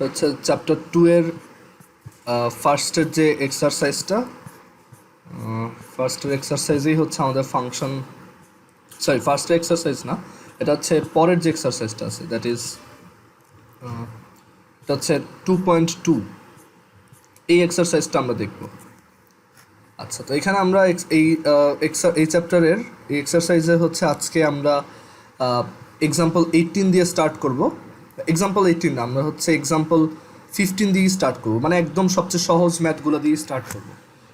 হচ্ছে চ্যাপ্টার 2 এর ফার্স্টের যে এক্সারসাইজটা, ফার্স্টের এক্সারসাইজেই হচ্ছে আমাদের ফাংশন, সরি ফার্স্টের এক্সারসাইজ না, এটা হচ্ছে পরের যে এক্সারসাইজটা আছে, দ্যাট ইজ এটা হচ্ছে 2.2। এই এক্সারসাইজটা আমরা দেখব। আচ্ছা, তো এখানে আমরা এই চ্যাপ্টারের এই এক্সারসাইজে হচ্ছে আজকে আমরা এক্সাম্পল 18 দিয়ে স্টার্ট করব। এক্সাম্পল 18 না, আমরা হচ্ছে এক্সাম্পল 15 দিয়ে স্টার্ট করব, মানে একদম সবচেয়ে সহজ ম্যাথগুলো দিয়ে স্টার্ট করব।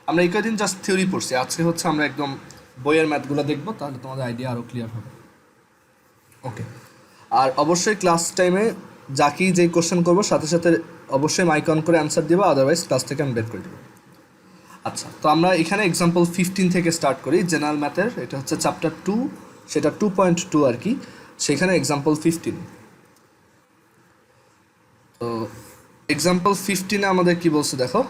আমরা এই কয়েকদিন জাস্ট থিওরি পড়ছি, আজকে হচ্ছে আমরা একদম বইয়ের ম্যাথগুলো দেখব, তাহলে তোমাদের আইডিয়া আরও ক্লিয়ার হবে। ওকে, আর অবশ্যই ক্লাস টাইমে যাকেই যেই কোশ্চেন করবো সাথে সাথে অবশ্যই মাইক অন করে অ্যান্সার দেবো, আদারওয়াইজ ক্লাস থেকে আমি বের করে দেবো। আচ্ছা, তো আমরা এখানে এক্সাম্পল 15 থেকে স্টার্ট করি। জেনারেল ম্যাথের এটা হচ্ছে চ্যাপ্টার 2, সেটা 2.2 আর কি, সেখানে এক্সাম্পল 15। তো এক্সাম্পল 15-এ আমাদের কি বলছে দেখো।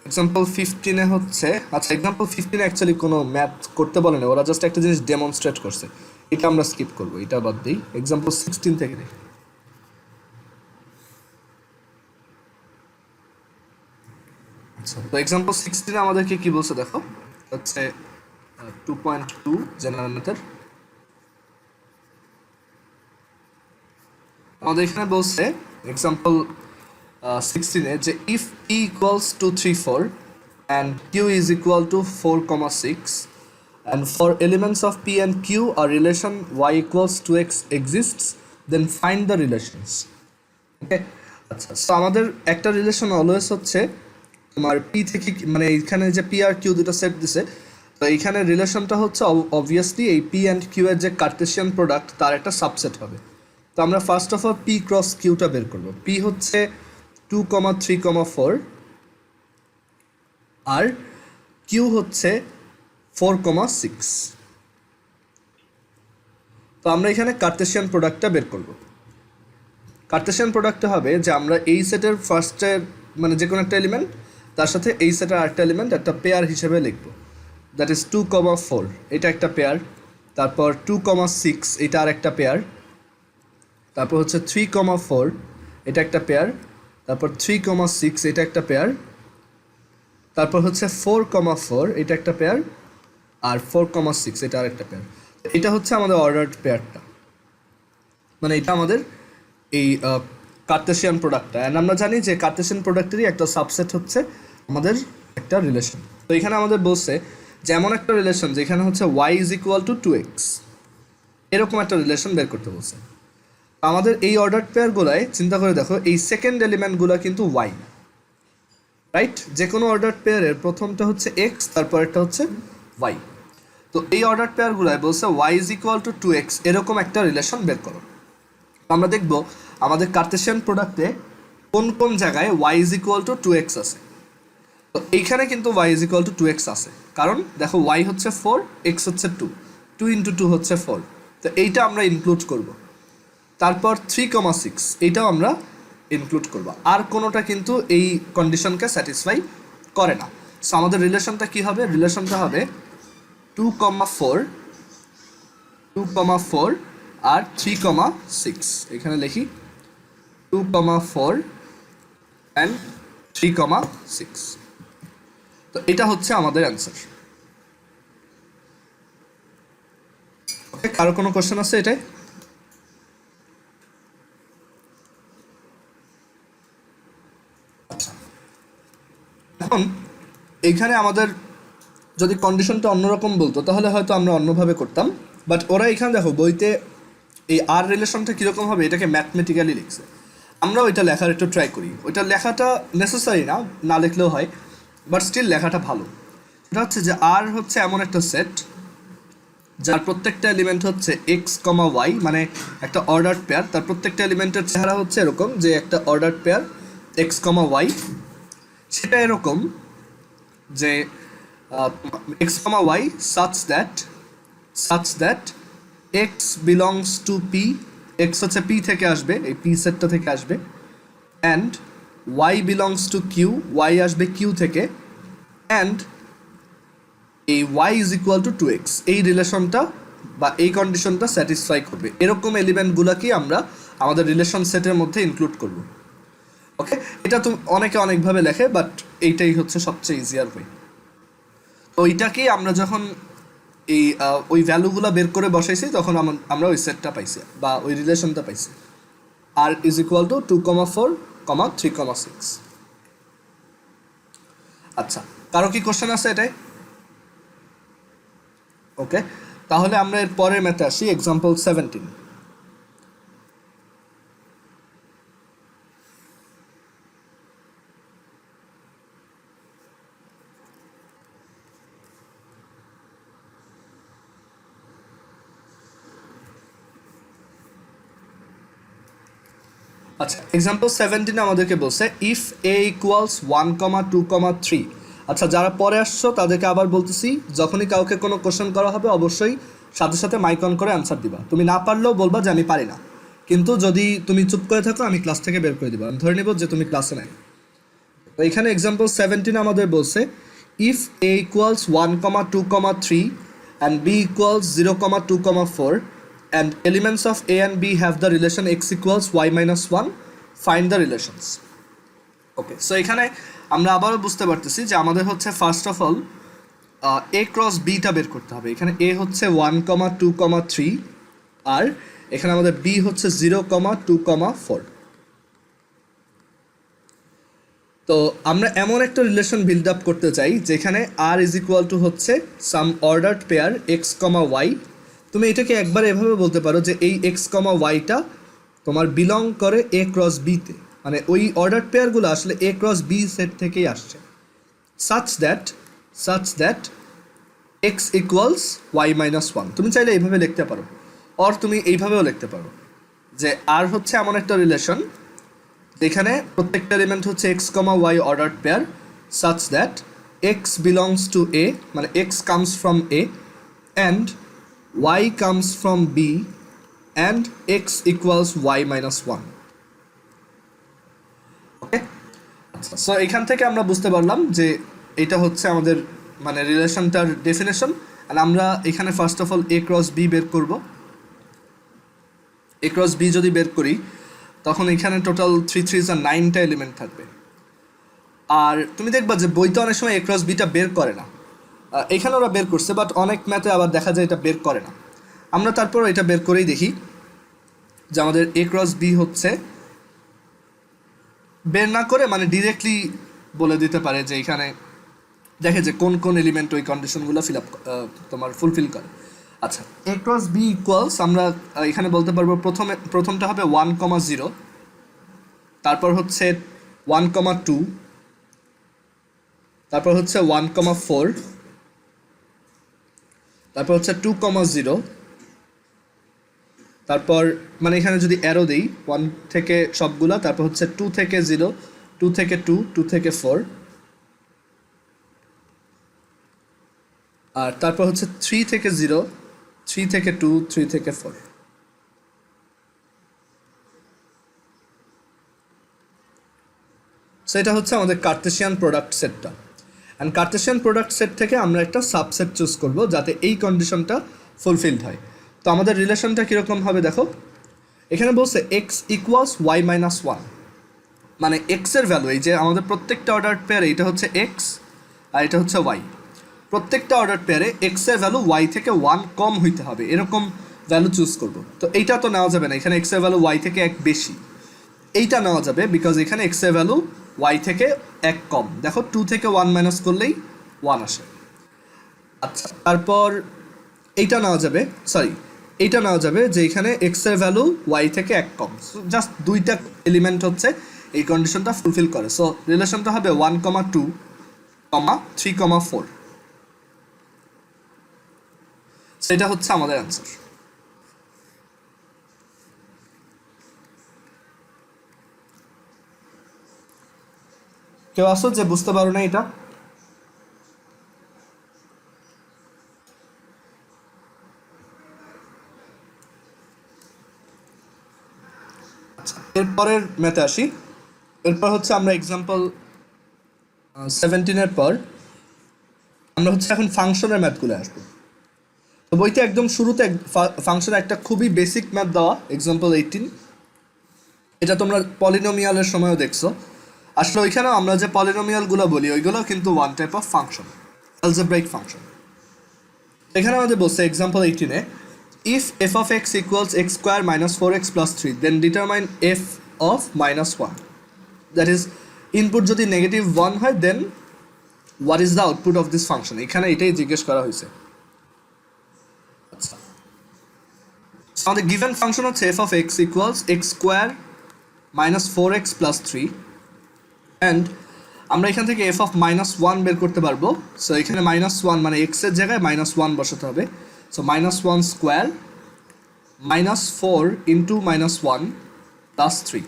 এক্সাম্পল 15-এ হচ্ছে, আচ্ছা এক্সাম্পল 15-এ অ্যাকচুয়ালি কোনো ম্যাথ করতে বলে না, ওরা জাস্ট একটা জিনিস ডেমনস্ট্রেট করছে, এটা আমরা স্কিপ করবো, এটা বাদ দিই। এক্সাম্পল 16 থেকে দেখি। আচ্ছা, তো এক্সাম্পল 16-এ আমাদেরকে কি বলছে দেখো, হচ্ছে 2.2 জেনারেল ম্যাথের। আমাদের এখানে বলছে এক্সাম্পল 16-এ যে if p equals to 3 4 and q is equal to 4,6 and for elements of p and q a relation y equals to x exists, then find the relations. ওকে, আচ্ছা, সো আমাদের একটা রিলেশন অলওয়েজ হচ্ছে তোমার P থেকে, মানে এইখানে যে P R Q দুটো সেট দিছে, তো এইখানে রিলেশনটা হচ্ছে অবভিয়াসলি এই পি অ্যান্ড কিউ এর যে কার্টেসিয়ান প্রোডাক্ট তার একটা সাবসেট হবে। তো আমরা first of all P cross কিউটা বের করবো। পি হচ্ছে 2,3,4 আর কিউ হচ্ছে 4,6। তো আমরা এখানে কার্টেসিয়ান প্রোডাক্টটা বের করব। কার্টেসিয়ান প্রোডাক্টটা হবে যে আমরা এই সেটের ফার্স্টের মানে যে কোনো একটা এলিমেন্ট তার সাথে এই সেটের আরেকটা এলিমেন্ট একটা পেয়ার হিসেবে লিখব। দ্যাট ইজ 2,4, এটা একটা পেয়ার। তারপর 2,6 এটা আর একটা পেয়ার। তারপর হচ্ছে 3,4 এটা একটা পেয়ার। তারপর 3,6 এটা একটা পেয়ার। তারপর হচ্ছে 4,4 এটা একটা পেয়ার, আর 4,6 এটা আর একটা পেয়ার। এটা হচ্ছে আমাদের অর্ডার্ড পেয়ারটা, মানে এটা আমাদের এই কার্টেসিয়ান প্রোডাক্টটা। অ্যান্ড আমরা জানি যে কার্টেসিয়ান প্রোডাক্টেরই একটা সাবসেট হচ্ছে আমাদের একটা রিলেশন। তো এখানে আমাদের বলছে যে এমন একটা রিলেশন যেখানে হচ্ছে y is equal two 2x, এরকম একটা রিলেশন বের করতে বলছে। আমাদের এই অর্ডার পেয়ারগুলায় চিন্তা করে দেখো, এই সেকেন্ড এলিমেন্টগুলো কিন্তু y, রাইট? যে কোনো অর্ডার পেয়ারের প্রথমটা হচ্ছে x, তারপরেরটা হচ্ছে y। তো এই অর্ডার পেয়ারগুলোয় বলছে y is equal two 2x, এরকম একটা রিলেশন বের করো। আমরা দেখব আমাদের কার্টেসিয়ান প্রোডাক্টে কোন কোন জায়গায় y is equal two 2x আছে। তো এইখানে কিন্তু y is equal two 2x আছে, কারণ দেখো y হচ্ছে 4, x হচ্ছে 2, 2 ইন্টু 2 হচ্ছে 4। তো এইটা আমরা ইনক্লুড করব। তারপর 3,6 এইটাও আমরা ইনক্লুড করব। আর কোনোটা কিন্তু এই কন্ডিশনকে স্যাটিসফাই করে না। সো আমাদের রিলেশনটা কী হবে? রিলেশনটা হবে 2,4 আর 3,6। এখানে লিখি 2,4 অ্যান্ড 3,6। তো এটা হচ্ছে আমাদের অ্যান্সার। ওকে, কারো কোনো কোশ্চেন আছে এটাই? আচ্ছা, এখন এইখানে আমাদের যদি কন্ডিশনটা অন্যরকম বলতো তাহলে হয়তো আমরা অন্যভাবে করতাম, বাট ওরা এখানে দেখো বইতে এই আর রিলেশনটা কীরকম হবে এটাকে ম্যাথমেটিক্যালি লিখছে। আমরা ওইটা লেখার একটু ট্রাই করি। ওইটা লেখাটা নেসেসারি না, না লিখলেও হয়, বাট স্টিল লেখাটা ভালো। সেটা হচ্ছে যে আর হচ্ছে এমন একটা সেট যার প্রত্যেকটা এলিমেন্ট হচ্ছে এক্স কমা ওয়াই, মানে একটা অর্ডার পেয়ার। তার প্রত্যেকটা এলিমেন্টের চেহারা হচ্ছে এরকম যে একটা order pair x comma y. সেটা এরকম যে x comma y such that x belongs to p, x হচ্ছে p থেকে আসবে, এই p সেটটা থেকে আসবে, and y belongs to q, y আসবে q থেকে, and এই y is equal to 2x, এই রিলেশনটা বা এই কন্ডিশনটা স্যাটিসফাই করবে। এরকম এলিমেন্টগুলোকেই আমরা আমাদের রিলেশন সেটের মধ্যে ইনক্লুড করব। ওকে, এটা তো অনেকে অনেকভাবে লেখে, বাট এইটাই হচ্ছে সবচেয়ে ইজিয়ার ওয়ে। তো এইটাকেই আমরা যখন এই ওই ভ্যালুগুলো বের করে বসাইছি তখন আমরা ওই সেটটা পাইছি বা ওই রিলেশনটা পাইছি। আর ইজ ইকুয়াল টু 2,4, 3,6। আচ্ছা, কারো কি কোশ্চেন আছে এটাই? ওকে, তাহলে আমরা এর পরের ম্যাথে আসি, এক্সাম্পল 17। আচ্ছা, এক্সাম্পল 17 আমাদেরকে বলছে ইফ এ ইকুয়ালস 1,2,3। আচ্ছা, যারা পরে আসছো তাদেরকে আবার বলতেছি, যখনই কাউকে কোনো কোশ্চেন করা হবে অবশ্যই সাথে সাথে মাইক অন করে অ্যান্সার দিবা। তুমি না পারলেও বলবা যে আমি পারি না, কিন্তু যদি তুমি চুপ করে থাকো আমি ক্লাস থেকে বের করে দিবা, আমি ধরে নেব যে তুমি ক্লাসে নাই। তো এখানে এক্সাম্পল 17 আমাদের বলছে if A equals 1,2,3 and B equals 0,2,4 and elements of a and b have the relation x equals y minus 1, find the relations. Okay, so এখানে আমরা আবারও বুঝতে পারতেছি যে আমাদের হচ্ছে first of all A cross beta বের করতে হবে। এখানে এ হচ্ছে 1,2,3 আর এখানে আমাদের বি হচ্ছে 0,2,4। তো আমরা এমন একটা রিলেশন বিল্ড আপ করতে চাই যেখানে আর ইজ ইকুয়াল টু হচ্ছে সাম ordered pair x comma Y. তুমি এটাকে একবার এভাবে বলতে পারো যে এই এক্স কমা ওয়াইটা তোমার বিলং করে এ ক্রস বিতে, মানে ওই অর্ডার পেয়ারগুলো আসলে এ ক্রস বি সেট থেকেই আসছে, such that x equals y minus 1। তুমি চাইলে এইভাবে লিখতে পারো, অর তুমি এইভাবেও লিখতে পারো যে আর হচ্ছে এমন একটা রিলেশন যেখানে প্রত্যেকটা এলিমেন্ট হচ্ছে x comma y ordered pair, such that x belongs to A, মানে x comes from A and y comes from b and x equals y minus 1. ওকে, আচ্ছা, সো এখান থেকে আমরা বুঝতে পারলাম যে এটা হচ্ছে আমাদের মানে রিলেশনটার ডেফিনেশন। আর আমরা এখানে first of all A cross B বের করব। এ ক্রস বি যদি বের করি তখন এখানে টোটাল 3 3 9টা এলিমেন্ট থাকবে। আর তুমি দেখবা যে বইতে অনেক সময় এ ক্রস বিটা বের করে না, এখানে ওরা বের করছে, বাট অনেক ম্যাথে আবার দেখা যায় এটা বের করে না। আমরা তারপর এটা বের করেই দেখি যে আমাদের এ ক্রস বি হচ্ছে বের না করে মানে ডিরেক্টলি বলে দিতে পারে যে এখানে দেখে যে কোন কোন এলিমেন্ট ওই কন্ডিশনগুলো তোমার ফুলফিল করে। আচ্ছা, এ ক্রস বি ইকুয়ালস আমরা এখানে বলতে পারবো প্রথমটা হবে 1,0, তারপর হচ্ছে 1,2, তারপর হচ্ছে 1,4, তারপর হচ্ছে 2,0, তারপর মানে এখানে যদি অ্যারো দিই 1 থেকে সবগুলা, তারপর হচ্ছে 2 থেকে 0, 2 থেকে 2, 2 থেকে 4, আর তারপর হচ্ছে 3 থেকে 0, 3 থেকে 2, 3 থেকে 4। সো এটা হচ্ছে আমাদের কার্টেসিয়ান প্রোডাক্ট সেটটা। অ্যান্ড কার্টেসিয়ান প্রোডাক্ট সেট থেকে আমরা একটা সাবসেট চুজ করব যাতে এই কন্ডিশনটা ফুলফিলড হয়। তো আমাদের রিলেশনটা কীরকম হবে দেখো, এখানে বলছে এক্স ইকুয়ালস ওয়াই মাইনাস 1, মানে এক্সের ভ্যালু এই যে আমাদের প্রত্যেকটা অর্ডার পেয়ারে এটা হচ্ছে এক্স আর এটা হচ্ছে ওয়াই, প্রত্যেকটা অর্ডার পেয়ারে এক্সের ভ্যালু ওয়াই থেকে 1 কম হইতে হবে এরকম ভ্যালু চুজ করব। তো এইটা তো নেওয়া যাবে না, এখানে এক্সের ভ্যালু ওয়াই থেকে 1 বেশি, এইটা নেওয়া যাবে বিকজ এখানে এক্সের ভ্যালু ওয়াই থেকে 1 কম। দেখো 2 থেকে 1 মাইনাস করলেই 1 আসে। আচ্ছা, তারপর এইটা নেওয়া যাবে, এইটা নেওয়া যাবে যে এখানে এক্সের ভ্যালু ওয়াই থেকে 1 কম। জাস্ট দুইটা এলিমেন্ট হচ্ছে এই কন্ডিশনটা ফুলফিল করে। সো রিলেশনটা হবে 1,2, 3,4। সেটা হচ্ছে আমাদের অ্যান্সার। কেউ আসো যে বুঝতে পারো না এটা? আচ্ছা, এরপরের ম্যাথে আসি। এরপর হচ্ছে আমরা এক্সাম্পল 17-এর পর আমরা হচ্ছে এখন ফাংশনের ম্যাথগুলো আসবো। তো বইতে একদম শুরুতে ফাংশনের একটা খুবই বেসিক ম্যাথ দেওয়া, এক্সাম্পল 18। এটা তোমরা পলিনোমিয়ালের সময়ও দেখছো। আসলে ওইখানেও আমরা যে পলিনোমিয়ালগুলো বলি ওইগুলো কিন্তু one type of function, algebraic function. এখানে আমাদের বলছে এক্সাম্পল 18-এ, if f of x equals x square minus 4x plus 3 then determine f of -1, that is input যদি নেগেটিভ 1 হয় then what is the output of this function. এখানে এটাই জিজ্ঞেস করা হয়েছে। আচ্ছা, আমাদের গিভেন ফাংশন হচ্ছে f of x equals x square minus 4x plus 3 and আমরা এখান থেকে এফ অফ -1 বের করতে পারবো। সো এখানে -1 মানে এক্সের জায়গায় -1 বসাতে হবে। সো -1 স্কোয়ার -4 ইন্টু -1 প্লাস 3,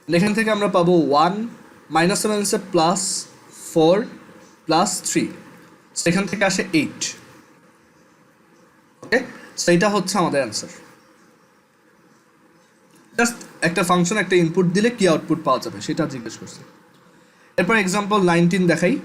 এখান থেকে আমরা পাবো 1 -7 প্লাস 4 প্লাস 3, সেখান থেকে আসে 8। ওকে, সো এটা হচ্ছে আমাদের অ্যান্সার। জাস্ট একটা ফাংশন একটা ইনপুট দিলে কি আউটপুট পাওয়া যাবে সেটা জিজ্ঞেস করছে। এরপর এক্সাম্পল 19 দেখাই।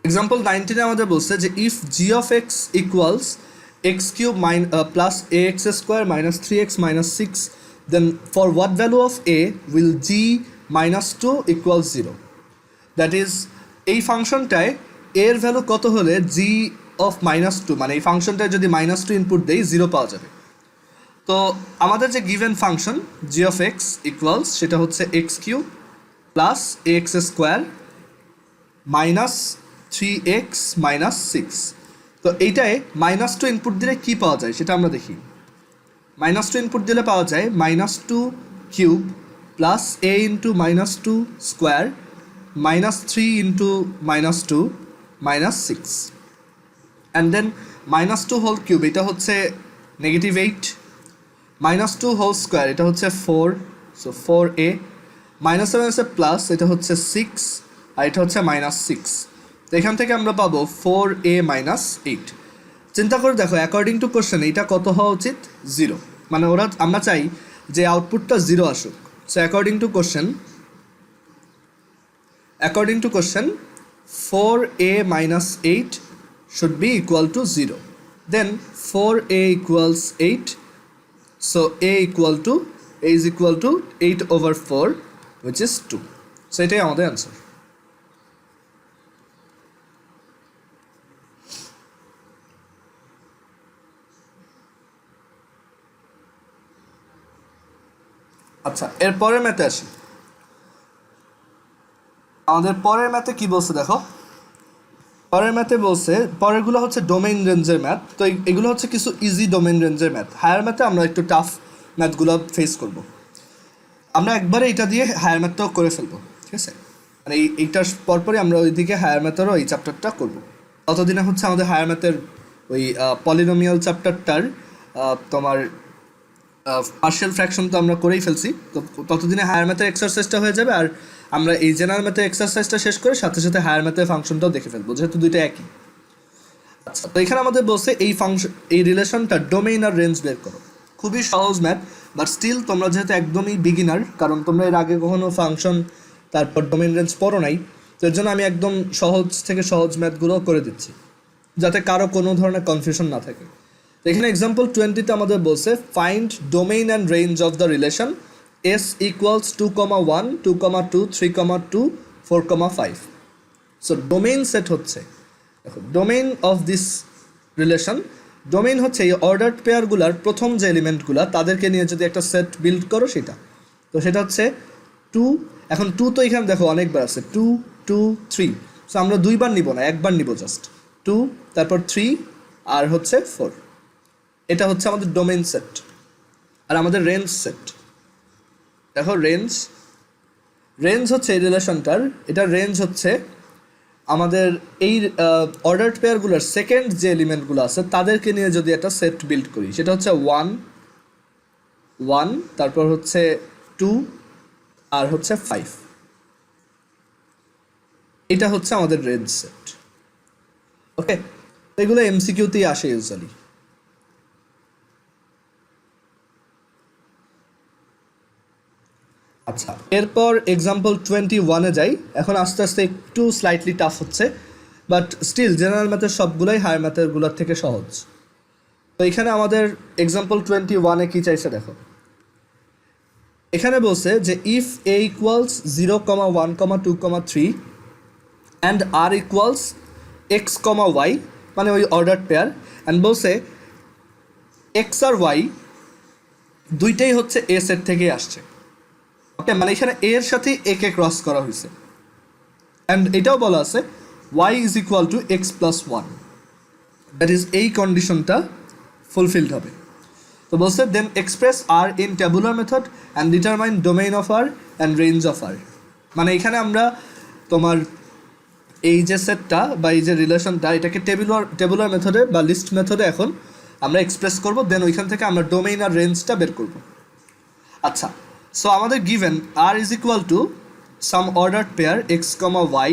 এক্সাম্পল 19-এ আমাদের বলছে যে if g of x equals x cube plus a x square minus 3x minus 6 then for what value of a will g -2 equals 0, that is এই ফাংশনটায় এর ভ্যালু কত হলে জি অফ -2 মানে এই ফাংশনটায় যদি -2 ইনপুট দেই 0 পাওয়া যাবে। তো আমাদের যে given function g of x equals সেটা হচ্ছে x cube plus a x square minus 3x minus 6। তো এইটায় -2 ইনপুট দিলে কী পাওয়া যায় সেটা আমরা দেখি। -2 ইনপুট দিলে পাওয়া যায় -2 cube plus a into -2 square minus 3 into -2 minus 6 and then -2 whole cube এটা হচ্ছে -8, -2 হোল স্কোয়ার এটা হচ্ছে 4, সো 4a -7 প্লাস এটা হচ্ছে 6 আর এটা হচ্ছে -6। তো এখান থেকে আমরা পাবো 4a -8। চিন্তা করে দেখো অ্যাকর্ডিং টু কোশ্চেন এইটা কত হওয়া উচিত? 0, মানে আমরা চাই যে আউটপুটটা 0 আসুক। So according to question 4a -8 should be equal to 0. Then 4a equals 8, so a is equal to 8/4 which is 2. So এটাই আমাদের অ্যান্সার। আচ্ছা, এর পরের ম্যাথে আসি। আমাদের পরের ম্যাথে কি বলছে দেখো। পরের ম্যাথে বলছে পরেরগুলো হচ্ছে ডোমেইন রেঞ্জের ম্যাথ। তো এগুলো হচ্ছে কিছু ইজি ডোমেইন রেঞ্জের ম্যাথ। হায়ার ম্যাথে আমরা একটু টাফ ম্যাথগুলো ফেস করব। আমরা একবারে এটা দিয়ে হায়ার ম্যাথটাও করে ফেলবো, ঠিক আছে? মানে এইটার পরপরই আমরা ওইদিকে হায়ার ম্যাথেরও এই চ্যাপ্টারটা করবো। ততদিনে হচ্ছে আমাদের হায়ার ম্যাথের ওই পলিনোমিয়াল চ্যাপ্টারটার তোমার পার্শিয়াল ফ্র্যাকশন তো আমরা করেই ফেলছি। তো ততদিনে হায়ার ম্যাথের এক্সারসাইজটা হয়ে যাবে আর আমরা এই জেনারেল ম্যাথের এক্সারসাইজটা শেষ করে সাথে সাথে হায়ার ম্যাথের ফাংশনটাও দেখে ফেলবো, যেহেতু দুইটা একই। আচ্ছা, তো এখানে আমাদের বলছে এই রিলেশনটা ডোমেইন আর রেঞ্জ বের করো। খুবই সহজ ম্যাথ, বাট স্টিল তোমরা যেহেতু একদমই বিগিনার, কারণ তোমরা এর আগে কখনো ফাংশন তারপর ডোমেইন রেঞ্জ পড়ো নাই, তো এর জন্য আমি একদম সহজ থেকে সহজ ম্যাথগুলো করে দিচ্ছি যাতে কারো কোনো ধরনের কনফিউশন না থাকে। এখানে এক্সাম্পল 20-তে আমাদের বলছে find domain and range of the relation s equals 2,1, 2,2, 3,2, 4,5। So domain set হচ্ছে, দেখো domain of this relation, domain হচ্ছে এই অর্ডার্ড পেয়ারগুলার প্রথম যে এলিমেন্টগুলো তাদেরকে নিয়ে যদি একটা সেট বিল্ড করো সেটা, তো সেটা হচ্ছে 2। এখন 2 তো এখানে দেখো অনেকবার আছে, 2, 2, 3। সো আমরা দুইবার নিব না, একবার নিব, জাস্ট 2 তারপর 3 আর হচ্ছে 4। এটা হচ্ছে আমাদের ডোমেইন সেট। আর আমাদের রেঞ্জ সেট, দেখো রেঞ্জ হচ্ছে এই রিলেশনটার, এটা রেঞ্জ হচ্ছে আমাদের এই অর্ডার্ড পেয়ারগুলোর সেকেন্ড যে এলিমেন্টগুলো আছে তাদেরকে নিয়ে যদি একটা সেট বিল্ড করি, সেটা হচ্ছে 1, 1 তারপর হচ্ছে 2 আর হচ্ছে 5। এটা হচ্ছে আমাদের রেঞ্জ সেট। ওকে, এগুলো এমসিকিউতেই আসে ইউজুয়ালি। আচ্ছা, এরপর এক্সাম্পল 21-এ যাই। এখন আস্তে আস্তে একটু স্লাইটলি টাফ হচ্ছে, বাট স্টিল জেনারেল ম্যাথের সবগুলোই হায়ার ম্যাথেরগুলোর থেকে সহজ। তো এখানে আমাদের এক্সাম্পল 21-এ কী চাইছে দেখো। এখানে বলছে যে if A equals 0,1,2,3 and R equals x comma y, মানে ওই অর্ডার পেয়ার, অ্যান্ড বলছে এক্স আর ওয়াই দুইটাই হচ্ছে এ সেট থেকেই আসছে। ওকে, মানে এখানে এ এর সাথে এ কে ক্রস করা হয়েছে, অ্যান্ড এটাও বলা আছে y is equal to x plus one, that is এই কন্ডিশনটা ফুলফিলড হবে। তো বলছে then express R in tabular method and determine domain of R and range of R. মানে এখানে আমরা তোমার এই যে সেটটা বা এই যে রিলেশনটা, এটাকে টেবুলার মেথডে বা লিস্ট মেথডে এখন আমরা এক্সপ্রেস করব, দেন ওইখান থেকে আমরা ডোমেইন আর রেঞ্জটা বের করব। আচ্ছা, সো আমাদের given R is equal to some order pair x comma y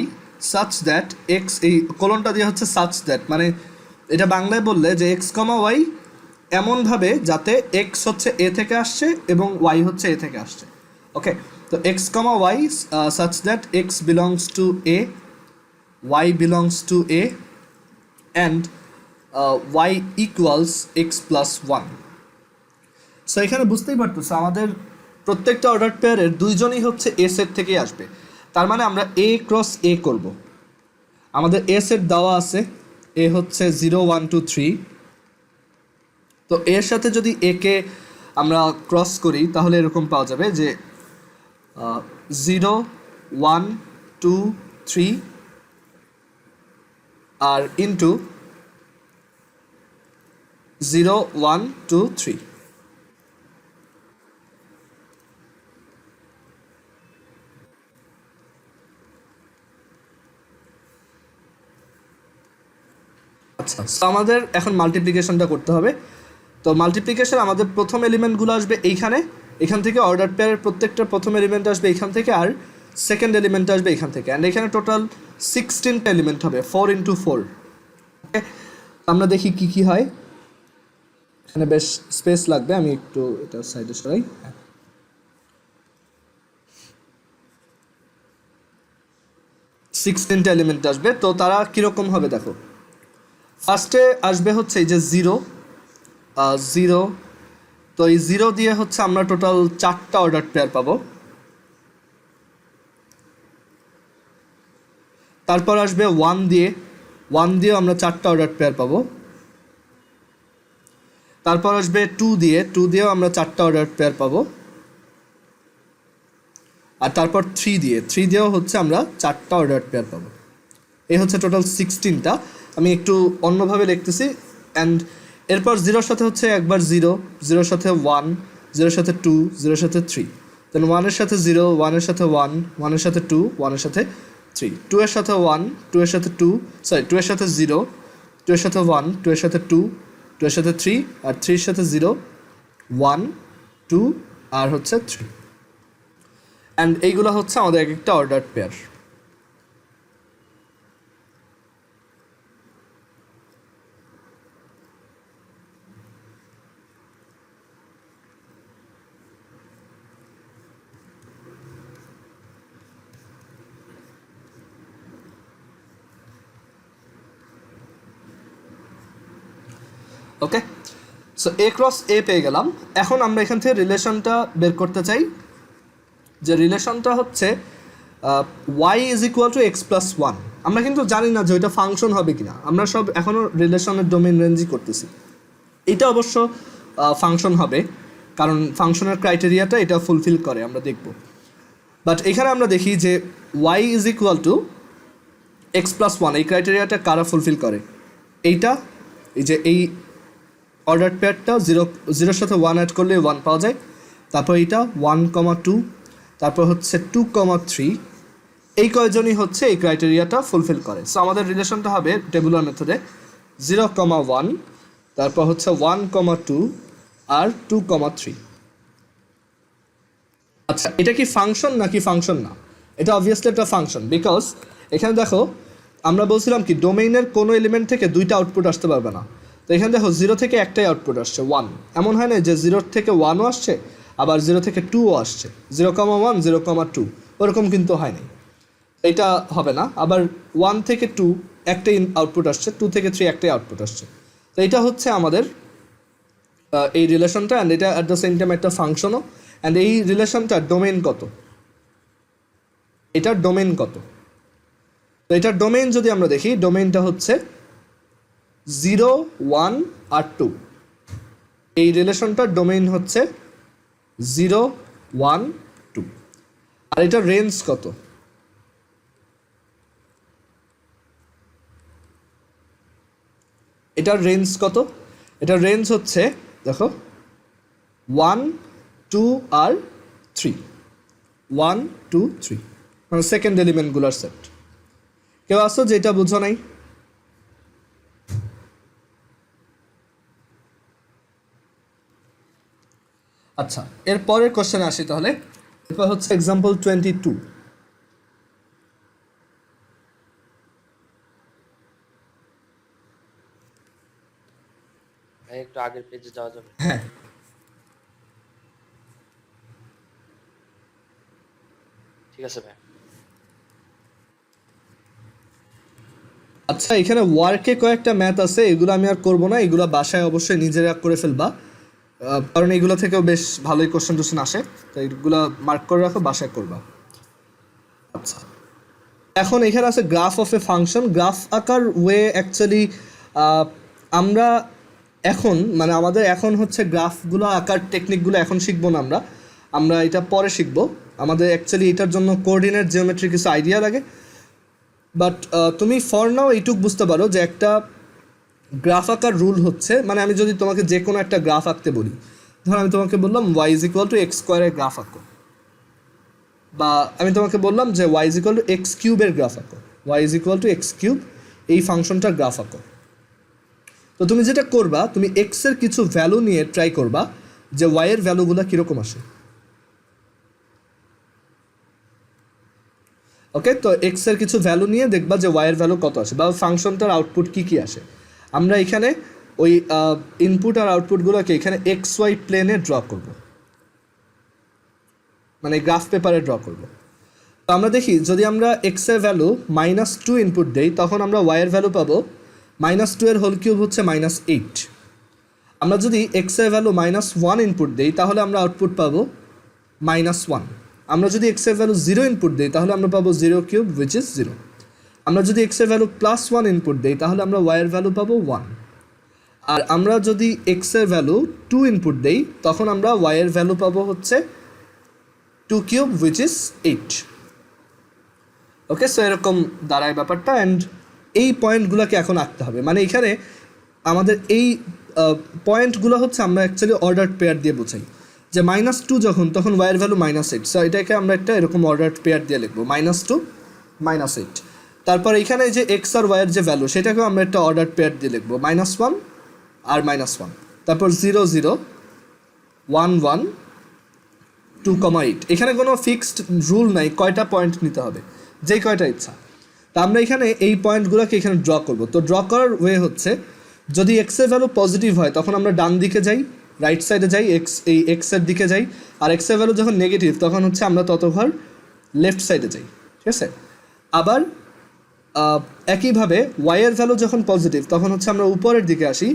such that x, এই কোলনটা দিয়ে হচ্ছে সাচ দ্যাট, মানে এটা বাংলায় বললে যে এক্স কমা ওয়াই এমনভাবে যাতে এক্স হচ্ছে এ থেকে আসছে এবং ওয়াই হচ্ছে এ থেকে আসছে। ওকে, তো x comma y such that x belongs to A, y belongs to A, and y equals x plus one. So এখানে বুঝতেই পারতেছো আমাদের প্রত্যেকটা অর্ডার পেয়ারের দুইজনই হচ্ছে এ সেট থেকেই আসবে। তার মানে আমরা এ ক্রস এ করব। আমাদের এ সেট দেওয়া আছে, এ হচ্ছে 0, 1, 2, 3। তো এর সাথে যদি এ কে আমরা ক্রস করি তাহলে এরকম পাওয়া যাবে যে 0, 1, 2, 3 আর ইন্টু 0, 1, 2, 3। আচ্ছা, সো আমাদের এখন মাল্টিপ্লিকেশনটা করতে হবে। তো মাল্টিপ্লিকেশন আমাদের প্রথম এলিমেন্টগুলো আসবে এইখানে, এখান থেকে অর্ডার পেয়ারের প্রত্যেকটা প্রথম এলিমেন্ট আসবে এইখান থেকে, আর সেকেন্ড এলিমেন্ট আসবে এখান থেকে, অ্যান্ড এখানে টোটাল 16টা এলিমেন্ট হবে, 4 × 4। ওকে, আমরা দেখি কি কি হয়। এখানে বেশ স্পেস লাগবে, আমি একটু এটা সাইডে সরাই। 16টা এলিমেন্ট আসবে। তো তারা কীরকম হবে দেখো। ফার্স্টে আসবে হচ্ছে এই যে 0, 0। তো এই 0 দিয়ে হচ্ছে আমরা টোটাল 4টা অর্ডার পেয়ার পাবো। তারপর আসবে 1 দিয়ে, 1 দিয়েও আমরা 4টা অর্ডার পেয়ার পাবো। তারপর আসবে 2 দিয়ে, 2 দিয়েও আমরা 4টা অর্ডার পেয়ার পাবো। আর তারপর 3 দিয়ে, 3 দিয়েও হচ্ছে আমরা 4টা অর্ডার পেয়ার পাবো। এই হচ্ছে টোটাল 16টা। আমি একটু অন্যভাবে লিখতেছি। অ্যান্ড এরপর 0-র সাথে হচ্ছে একবার 0, 0-র সাথে 1, 0-র সাথে 2, 0-র সাথে 3, দেন 1-এর সাথে 0, 1-এর সাথে 1, 1-এর সাথে 2, 1-এর সাথে 3, 2-এর সাথে 1, 2-এর সাথে 2, 2-এর সাথে 0, 2-এর সাথে 1, 2-এর সাথে 2, 2-এর সাথে 3, আর 3-এর সাথে 0, 1, 2 আর হচ্ছে 3। অ্যান্ড এইগুলো হচ্ছে আমাদের এক একটা অর্ডার পেয়ার। ওকে, সো এ ক্রস এ পেয়ে গেলাম। এখন আমরা এখান থেকে রিলেশনটা বের করতে চাই, যে রিলেশনটা হচ্ছে y is equal to x plus one. আমরা কিন্তু জানি না যে ওইটা ফাংশন হবে কিনা, আমরা সব এখনও রিলেশনের ডোমেইন রেঞ্জই করতেছি। এটা অবশ্য ফাংশন হবে, কারণ ফাংশনের ক্রাইটেরিয়াটা এটা ফুলফিল করে, আমরা দেখব। বাট এখানে আমরা দেখি যে y is equal to x plus one, এই ক্রাইটেরিয়াটা কারা ফুলফিল করে। এইটা, এই যে এই অর্ডার পেয়ারটা 0-0-র সাথে 1 অ্যাড করলে 1 পাওয়া যায়। তারপর এইটা 1,2, তারপর হচ্ছে 2,3, এই কয়জনই হচ্ছে এই ক্রাইটেরিয়াটা ফুলফিল করে। সো আমাদের রিলেশনটা হবে টেবুলার মেথডে 0,1, তারপর হচ্ছে 1,2 আর 2,3। আচ্ছা, এটা কি ফাংশন নাকি ফাংশন না? এটা অবভিয়াসলি একটা ফাংশন, বিকজ এখানে দেখো আমরা বলছিলাম কি ডোমেইনের কোনো এলিমেন্ট থেকে দুইটা আউটপুট আসতে পারবে না। তো এখানে দেখো 0 থেকে একটাই আউটপুট আসছে 1, এমন হয় না যে 0 থেকে 1ও আসছে আবার 0 থেকে 2ও আসছে, 0,1 0,2 ওরকম কিন্তু হয়নি, এটা হবে না। আবার 1 থেকে 2 একটাই আউটপুট আসছে, 2 থেকে 3 একটাই আউটপুট আসছে। তো এটা হচ্ছে আমাদের এই রিলেশনটা, অ্যান্ড এটা অ্যাট দ্য সেম টাইম একটা ফাংশনও। অ্যান্ড এই রিলেশনটার ডোমেইন কত, এটার ডোমেইন কত? তো এটার ডোমেইন যদি আমরা দেখি, ডোমেইনটা হচ্ছে 0 1 আর 2। এই রিলেশনটার ডোমেইন হচ্ছে 0 1 2। আর এটার রেঞ্জ কত? এটার রেঞ্জ কত? এটার রেঞ্জ হচ্ছে দেখো 1 2 আর 3, 1 2 3, মানে সেকেন্ড এলিমেন্টগুলোর সেট। কেউ আসো যে এটা বুঝো নাই? আচ্ছা, এর পরের কোশ্চেনে আসি তাহলে। এরপর হচ্ছে এক্সাম্পল 22। একটু আগের পেজে যাওয়া যাবে? হ্যাঁ, ঠিক আছে ভাই। আচ্ছা, এখানে ওয়ার্কে কয়েকটা ম্যাথ আছে, এগুলো আমি আর করবো না, এগুলো বাসায় অবশ্যই নিজেরা করে ফেলবা, কারণ এগুলো থেকেও বেশ ভালোই কোশ্চেন টোশ্চেন আসে, তো এইগুলো মার্ক করে রাখো, বাসায় করবা। আচ্ছা, এখন এখানে আছে graph of A function. Graph আকার ওয়ে অ্যাকচুয়ালি আমরা এখন মানে আমাদের এখন হচ্ছে গ্রাফগুলো আকার টেকনিকগুলো এখন শিখবো না, আমরা এটা পরে শিখবো। আমাদের অ্যাকচুয়ালি এটার জন্য কোঅর্ডিনেট জিওমেট্রি কিছু আইডিয়া লাগে, বাট তুমি ফর নাও এইটুক বুঝতে পারো যে একটা গ্রাফ আঁকার রুল হচ্ছে, মানে আমি যদি তোমাকে যে কোনো একটা গ্রাফ আঁকতে বলি, ধরো আমি তোমাকে বললাম y = x² গ্রাফ আঁকো, বা আমি তোমাকে বললাম যে y = x³ গ্রাফ আঁকো, y = x³ এই ফাংশনটার গ্রাফ আঁকো। তো তুমি যেটা করবা, তুমি x এর কিছু ভ্যালু নিয়ে ট্রাই করবা যে y এর ভ্যালুগুলো কীরকম আসে। ওকে, তো x এর কিছু ভ্যালু নিয়ে দেখবা যে y এর ভ্যালু কত আসে, বা ফাংশনটার আউটপুট কী কী আসে। আমরা এখানে ওই ইনপুট আর আউটপুটগুলোকে এখানে XY প্লেনে ড্র করব, মানে গ্রাফ পেপারে ড্র করব। তো আমরা দেখি যদি আমরা x এর ভ্যালু -2 ইনপুট দেই, তখন আমরা y এর ভ্যালু পাবো -2 এর হোল কিউব হচ্ছে -8। আমরা যদি x এর ভ্যালু -1 ইনপুট দেই, তাহলে আমরা আউটপুট পাবো -1। আমরা যদি x এর ভ্যালু 0 ইনপুট দিই, তাহলে আমরা পাবো 0³ which is 0। আমরা যদি x এর ভ্যালু +1 ইনপুট দিই, তাহলে আমরা y এর ভ্যালু পাবো 1। আর আমরা যদি x এর ভ্যালু 2 ইনপুট দেই, তখন আমরা y এর ভ্যালু পাবো হচ্ছে 2³ which is 8। ওকে, সো এরকম দাঁড়ায় ব্যাপারটা। অ্যান্ড এই পয়েন্টগুলোকে এখন আঁকতে হবে, মানে এখানে আমাদের এই পয়েন্টগুলো হচ্ছে আমরা অ্যাকচুয়ালি অর্ডার পেয়ার দিয়ে বোঝাই, যে -2 যখন, তখন y এর ভ্যালু -8। সো এটাকে আমরা একটা এরকম অর্ডার পেয়ার দিয়ে লিখবো, -2 -8। তারপর এখানে যে x আর y এর যে ভ্যালু, সেটাকেও আমরা একটা অর্ডার পেয়ার দিয়ে লিখবো, -1 আর -1। তারপর 0 0 1 1 2,8। এখানে কোনো ফিক্সড রুল নাই কয়টা পয়েন্ট নিতে হবে, যেই কয়টা ইচ্ছা। তা আমরা এখানে এই পয়েন্টগুলোকে এখানে ড্র করব। তো ড্র করার ওয়ে হচ্ছে, যদি এক্স এর ভ্যালু পজিটিভ হয়, তখন আমরা ডান দিকে যাই, রাইট সাইডে যাই, এই এক্সের দিকে যাই। আর এক্স এর ভ্যালু যখন নেগেটিভ, তখন হচ্ছে আমরা তত ঘর লেফট সাইডে যাই, ঠিক আছে। আবার একইভাবে ওয়াই এর ভ্যালু যখন পজিটিভ, তখন হচ্ছে আমরা উপরের দিকে আসি,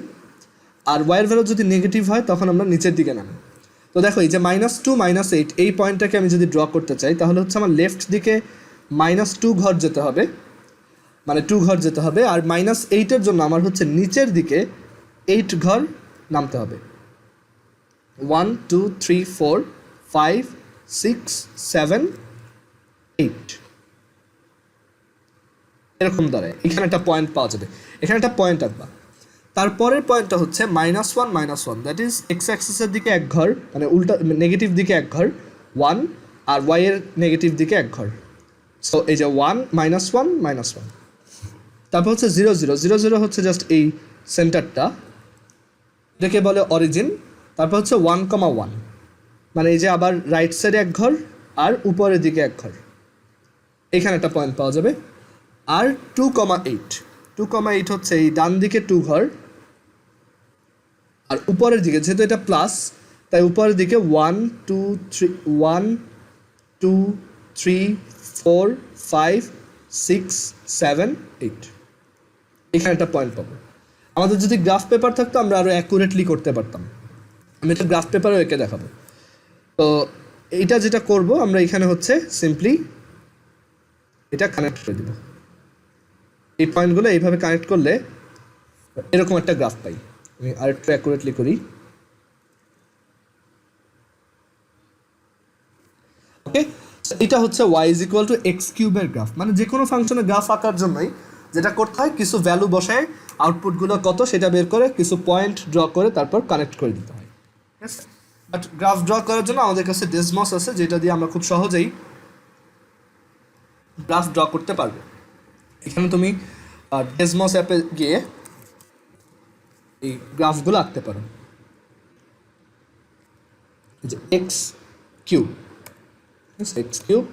আর ওয়াই এর ভ্যালু যদি নেগেটিভ হয়, তখন আমরা নিচের দিকে নামি। তো দেখো, এই যে -2 -8 এই পয়েন্টটাকে আমি যদি ড্র করতে চাই, তাহলে হচ্ছে আমার লেফট দিকে -2 ঘর যেতে হবে, মানে 2 ঘর যেতে হবে। আর -8-এর জন্য আমার হচ্ছে নিচের দিকে 8 ঘর নামতে হবে। 1 2 3 4 5 6 7 8 এরকম দাঁড়ায়। এখানে একটা পয়েন্ট পাওয়া যাবে, এখানে একটা পয়েন্ট আঁকবা। তারপরের পয়েন্টটা হচ্ছে -1 -1, দ্যাট ইজ এক্স অ্যাক্সিসের দিকে এক ঘর, মানে উল্টা নেগেটিভ দিকে এক ঘর 1, আর ওয়াই এর নেগেটিভ দিকে এক ঘর। সো এই যে 1 -1 -1। তারপর হচ্ছে 0 0 0 0 হচ্ছে জাস্ট এই সেন্টারটা, এটাকে বলে অরিজিন। তারপর হচ্ছে 1,1, মানে এই যে আবার রাইট সাইডে এক ঘর আর উপরের দিকে এক ঘর, এখানে একটা পয়েন্ট পাওয়া যাবে। আর 2,8 হচ্ছে এই ডান দিকে 2 ঘর, আর উপরের দিকে যেহেতু এটা প্লাস, তাই উপরের দিকে 1 2 3 1 2 3 4 5 6 7 8 এখানে একটা পয়েন্ট পাবো। আমাদের যদি গ্রাফ পেপার থাকতো আমরা আরও অ্যাকুরেটলি করতে পারতাম। আমি একটা গ্রাফ পেপারও এঁকে দেখাবো। তো এইটা যেটা করব আমরা এখানে হচ্ছে সিম্পলি এটা কানেক্ট করে দেব। এই পয়েন্টগুলো এইভাবে কানেক্ট করলে এরকম একটা গ্রাফ পাই। আমি আরেকটু অ্যাকুরেটলি করি। ওকে, এটা হচ্ছে y is equal to x কিউবের গ্রাফ। মানে যে কোনো ফাংশনের গ্রাফ আঁকার জন্যই যেটা করতে হয় কিছু ভ্যালু বসায় আউটপুটগুলো কত সেটা বের করে কিছু পয়েন্ট ড্র করে তারপর কানেক্ট করে দিতে হয়। ঠিক আছে, বাট গ্রাফ ড্র করার জন্য আমাদের কাছে ডেসমস আছে যেটা দিয়ে আমরা খুব সহজেই গ্রাফ ড্র করতে পারবো। এখানে তুমি ডেসমস অ্যাপে গিয়ে এই গ্রাফগুলো আঁকতে পারো। যে এক্স কিউব, এক্স কিউব,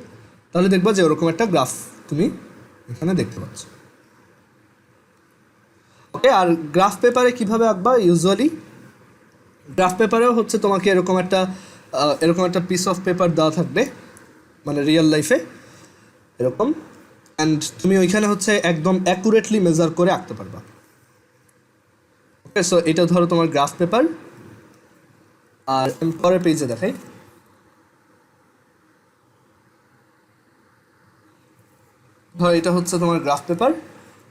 তাহলে দেখবা যে ওরকম একটা গ্রাফ তুমি এখানে দেখতে পাচ্ছ। ওকে, আর গ্রাফ পেপারে কিভাবে আঁকবা? ইউজুয়ালি গ্রাফ পেপারেও হচ্ছে তোমাকে এরকম একটা পিস অফ পেপার দেওয়া থাকবে, মানে রিয়েল লাইফে এরকম, অ্যান্ড তুমি ওইখানে হচ্ছে একদম অ্যাকুরেটলি মেজার করে আঁকতে পারবা। ওকে, সো এটা ধরো তোমার গ্রাফ পেপার। আর আমি পরের পেজে দেখাই। ধরো এটা হচ্ছে তোমার গ্রাফ পেপার,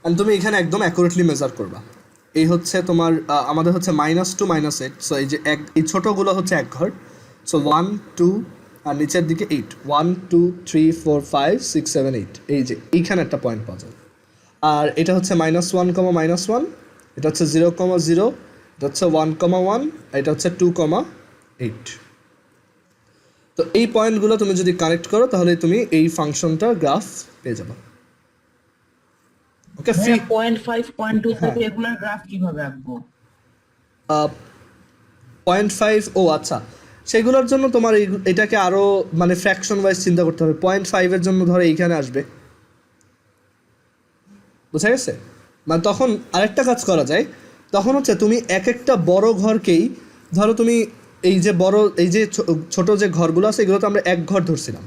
অ্যান্ড তুমি এখানে একদম অ্যাকুরেটলি মেজার করবা। এই হচ্ছে তোমার আমাদের হচ্ছে -2 -8, সো এই যে এই ছোটোগুলো হচ্ছে এক ঘর, সো 1 2 আর নিচের দিকে 8, 1 2 3 4 5 6 7 8, এই যে এইখানে একটা পয়েন্ট পাওয়া যায়। আর এটা হচ্ছে -1, -1, এটা হচ্ছে 0, 0, এটা হচ্ছে 1, 1, এটা হচ্ছে 2, 8। তো এই পয়েন্টগুলো তুমি যদি কানেক্ট করো তাহলে তুমি এই ফাংশনটার গ্রাফ পেয়ে যাবে। ওকে, ফ্রি 0.5 0.25 এগুলোর গ্রাফ কিভাবে আঁকবো? 0.5, ও আচ্ছা, সেগুলোর জন্য তোমার এটাকে আরও মানে ফ্র্যাকশন ওয়াইজ চিন্তা করতে হবে। 0.5 এর জন্য ধরো এইখানে আসবে, বুঝা গেছে? মানে তখন আরেকটা কাজ করা যায়, তখন হচ্ছে তুমি এক একটা বড় ঘরকেই ধরো তুমি এই যে ছোট যে ঘরগুলো আছে এগুলো তো আমরা এক ঘর ধরছিলাম,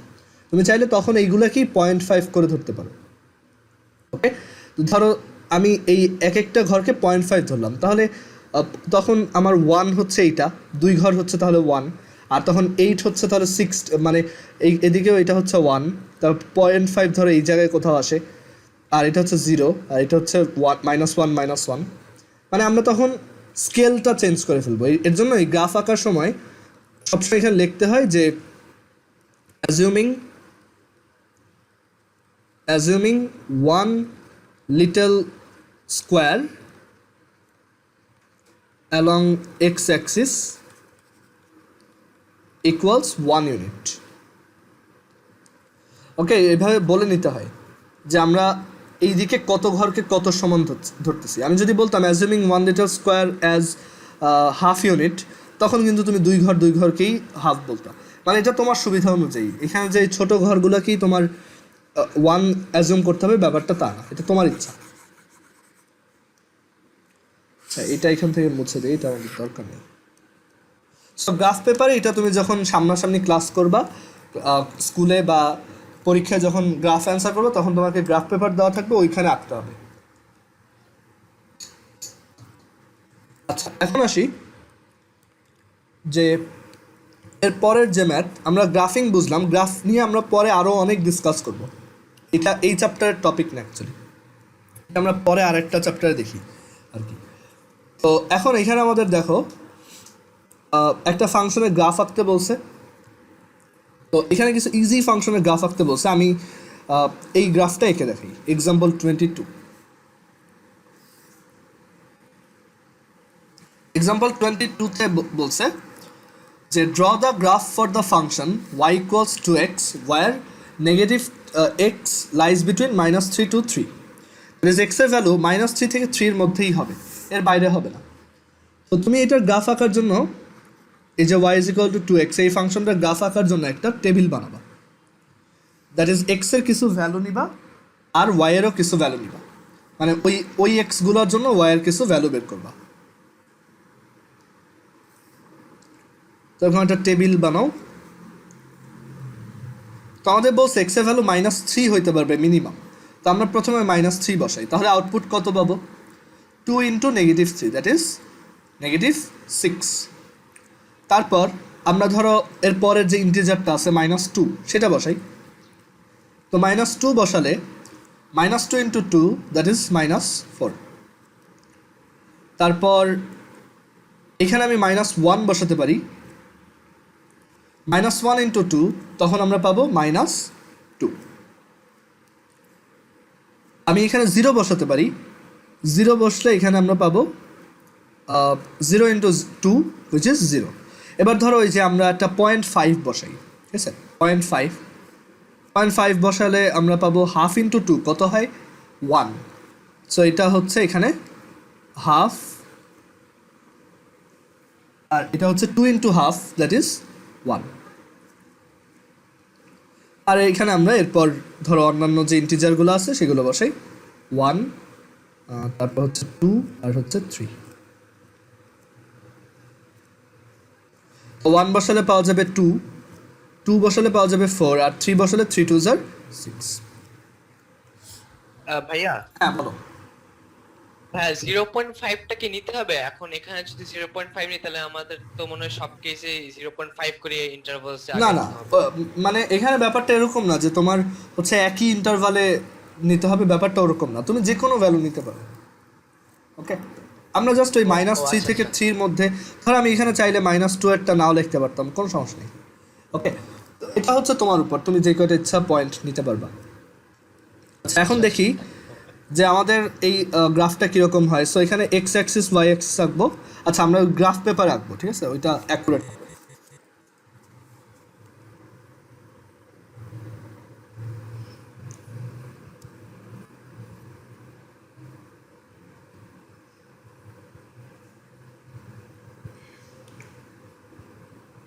তুমি চাইলে তখন এইগুলোকেই 0.5 করে ধরতে পারো। ওকে, ধরো আমি এই এক একটা ঘরকে 0.5 ধরলাম, তাহলে তখন আমার 1 হচ্ছে এইটা, 2 ঘর হচ্ছে তাহলে 1, আর তখন 8 হচ্ছে তাহলে 6, মানে এদিকেও এটা হচ্ছে 1, তারপর 0.5 ধরো এই জায়গায় কোথাও আসে, আর এটা হচ্ছে 0, আর এটা হচ্ছে -1, মানে আমরা তখন স্কেলটা চেঞ্জ করে ফেলবো। এর জন্য এই গ্রাফ আঁকার সময় সবসময় এখানে লিখতে হয় যে assuming one little square along x-axis equals 1 unit. ওকে, এভাবে বলে নিতে হয় যে আমরা এই দিকে কত ঘরকে কত সমান ধরতেছি। আমি যদি বলতাম assuming 1 little square as half unit, তখন কিন্তু তুমি 2 ঘরকেই হাফ বলতাম। মানে এটা তোমার সুবিধা অনুযায়ী, এখানে যে ছোট ঘরগুলোকেই তোমার 1 অ্যাজিউম করতে হবে ব্যাপারটা তা না, এটা তোমার ইচ্ছা। আচ্ছা, এটা এখান থেকে মুছে দেয়, এটা আমাদের দরকার নেই। সো গ্রাফ পেপারে এটা তুমি যখন সামনাসামনি ক্লাস করবা, স্কুলে বা পরীক্ষায় যখন গ্রাফ অ্যান্সার করবে তখন তোমাকে গ্রাফ পেপার দেওয়া থাকবে, ওইখানে আঁকতে হবে। আচ্ছা, এখন আসি যে এর পরের যে ম্যাথ, আমরা গ্রাফিং বুঝলাম, গ্রাফ নিয়ে আমরা পরে আরও অনেক ডিসকাস করব। এটা এই চ্যাপ্টারের টপিক না অ্যাকচুয়ালি, এটা আমরা পরে আরেকটা চ্যাপ্টারে দেখি আর কি। তো এখন এখানে আমাদের দেখো একটা ফাংশনের গ্রাফ আঁকতে বলছে। তো এখানে কিছু ইজি ফাংশনের গ্রাফ আঁকতে বলছে। আমি এই গ্রাফটা এঁকে দেখাই। এক্সাম্পল 22, এক্সাম্পল 22-তে বলছে যে draw the graph for the function y equals two x where negative x lies between -3 to 3। এক্সের ভ্যালু -3 থেকে 3-এর মধ্যেই হবে, এর বাইরে হবে না। তো তুমি এটার গ্রাফ আঁকার জন্য এই যে y is equal two 2x, এই ফাংশনটার গ্রাফ আঁকার জন্য একটা টেবিল বানাবা। দ্যাট ইজ এক্সের কিছু ভ্যালু নিবা আর ওয়াইয়েরও কিছু ভ্যালু নিবা, মানে ওই এক্সগুলোর জন্য ওয়াইয়ের কিছু ভ্যালু বের করবা। তো এখন একটা টেবিল বানাও। তো আমাদের বলছে এক্স এর ভ্যালু -3 হইতে পারবে মিনিমাম। তো আমরা প্রথমে -3 বসাই, তাহলে আউটপুট কত পাবো? 2 × -3, দ্যাট ইজ -6। তারপর আমরা ধরো এর পরের যে ইন্টিজারটা আছে -2 সেটা বসাই। তো -2 বসালে -2 × 2 দ্যাট ইজ -4। তারপর এখানে আমি -1 বসাতে পারি, -1 × 2, তখন আমরা পাবো -2। আমি এখানে 0 বসাতে পারি, 0 বসলে এখানে আমরা পাবো 0 × 2 হুইচ ইজ 0। এবার ধরো ওই যে আমরা একটা 0.5 বসাই, ঠিক আছে, 0.5 বসালে আমরা পাবো 1/2 × 2 কত হয়? 1। সো এটা হচ্ছে এখানে 1/2, আর এটা হচ্ছে 2 × 1/2 দ্যাট ইজ 1। আর এখানে আমরা এরপর ধরো অন্যান্য যে ইন্টিজারগুলো আছে সেগুলো বসাই, 1, তারপর হচ্ছে 2 আর হচ্ছে 3। 1 বসালে পাওয়া যাবে 2, 2 বসালে পাওয়া যাবে 4, আর 3 বসালে 3 2s are 6। ভাইয়া হ্যাঁ বলো। হ্যাঁ 0.5টা কি নিতে হবে এখন? এখানে যদি 0.5 নিই তাহলে আমাদের তো মনে হয় সব কেসে 0.5 করে ইন্টারভালস না না, মানে এখানে ব্যাপারটা এরকম না যে তোমার হচ্ছে একই ইন্টারভালে নিতে হবে, ব্যাপারটা ওরকম না, তুমি যে কোনো ভ্যালু নিতে পারো। ওকে, আমরা জাস্ট ওই -3 থেকে 3 এর মধ্যে, ধর আমি এখানে চাইলে -2 একটা নাও লিখতে পারতাম, কোনো সমস্যা নেই। ওকে, তো এটা হচ্ছে তোমার উপর, তুমি যে কয়টা ইচ্ছা পয়েন্ট নিতে পারবা। আচ্ছা এখন দেখি যে আমাদের এই গ্রাফটা কীরকম হয়। সো এখানে এক্স অ্যাক্সিস ওয়াই অ্যাক্সিস আঁকবো। আচ্ছা আমরা গ্রাফ পেপার আঁকবো, ঠিক আছে, ওইটা অ্যাকুরেট।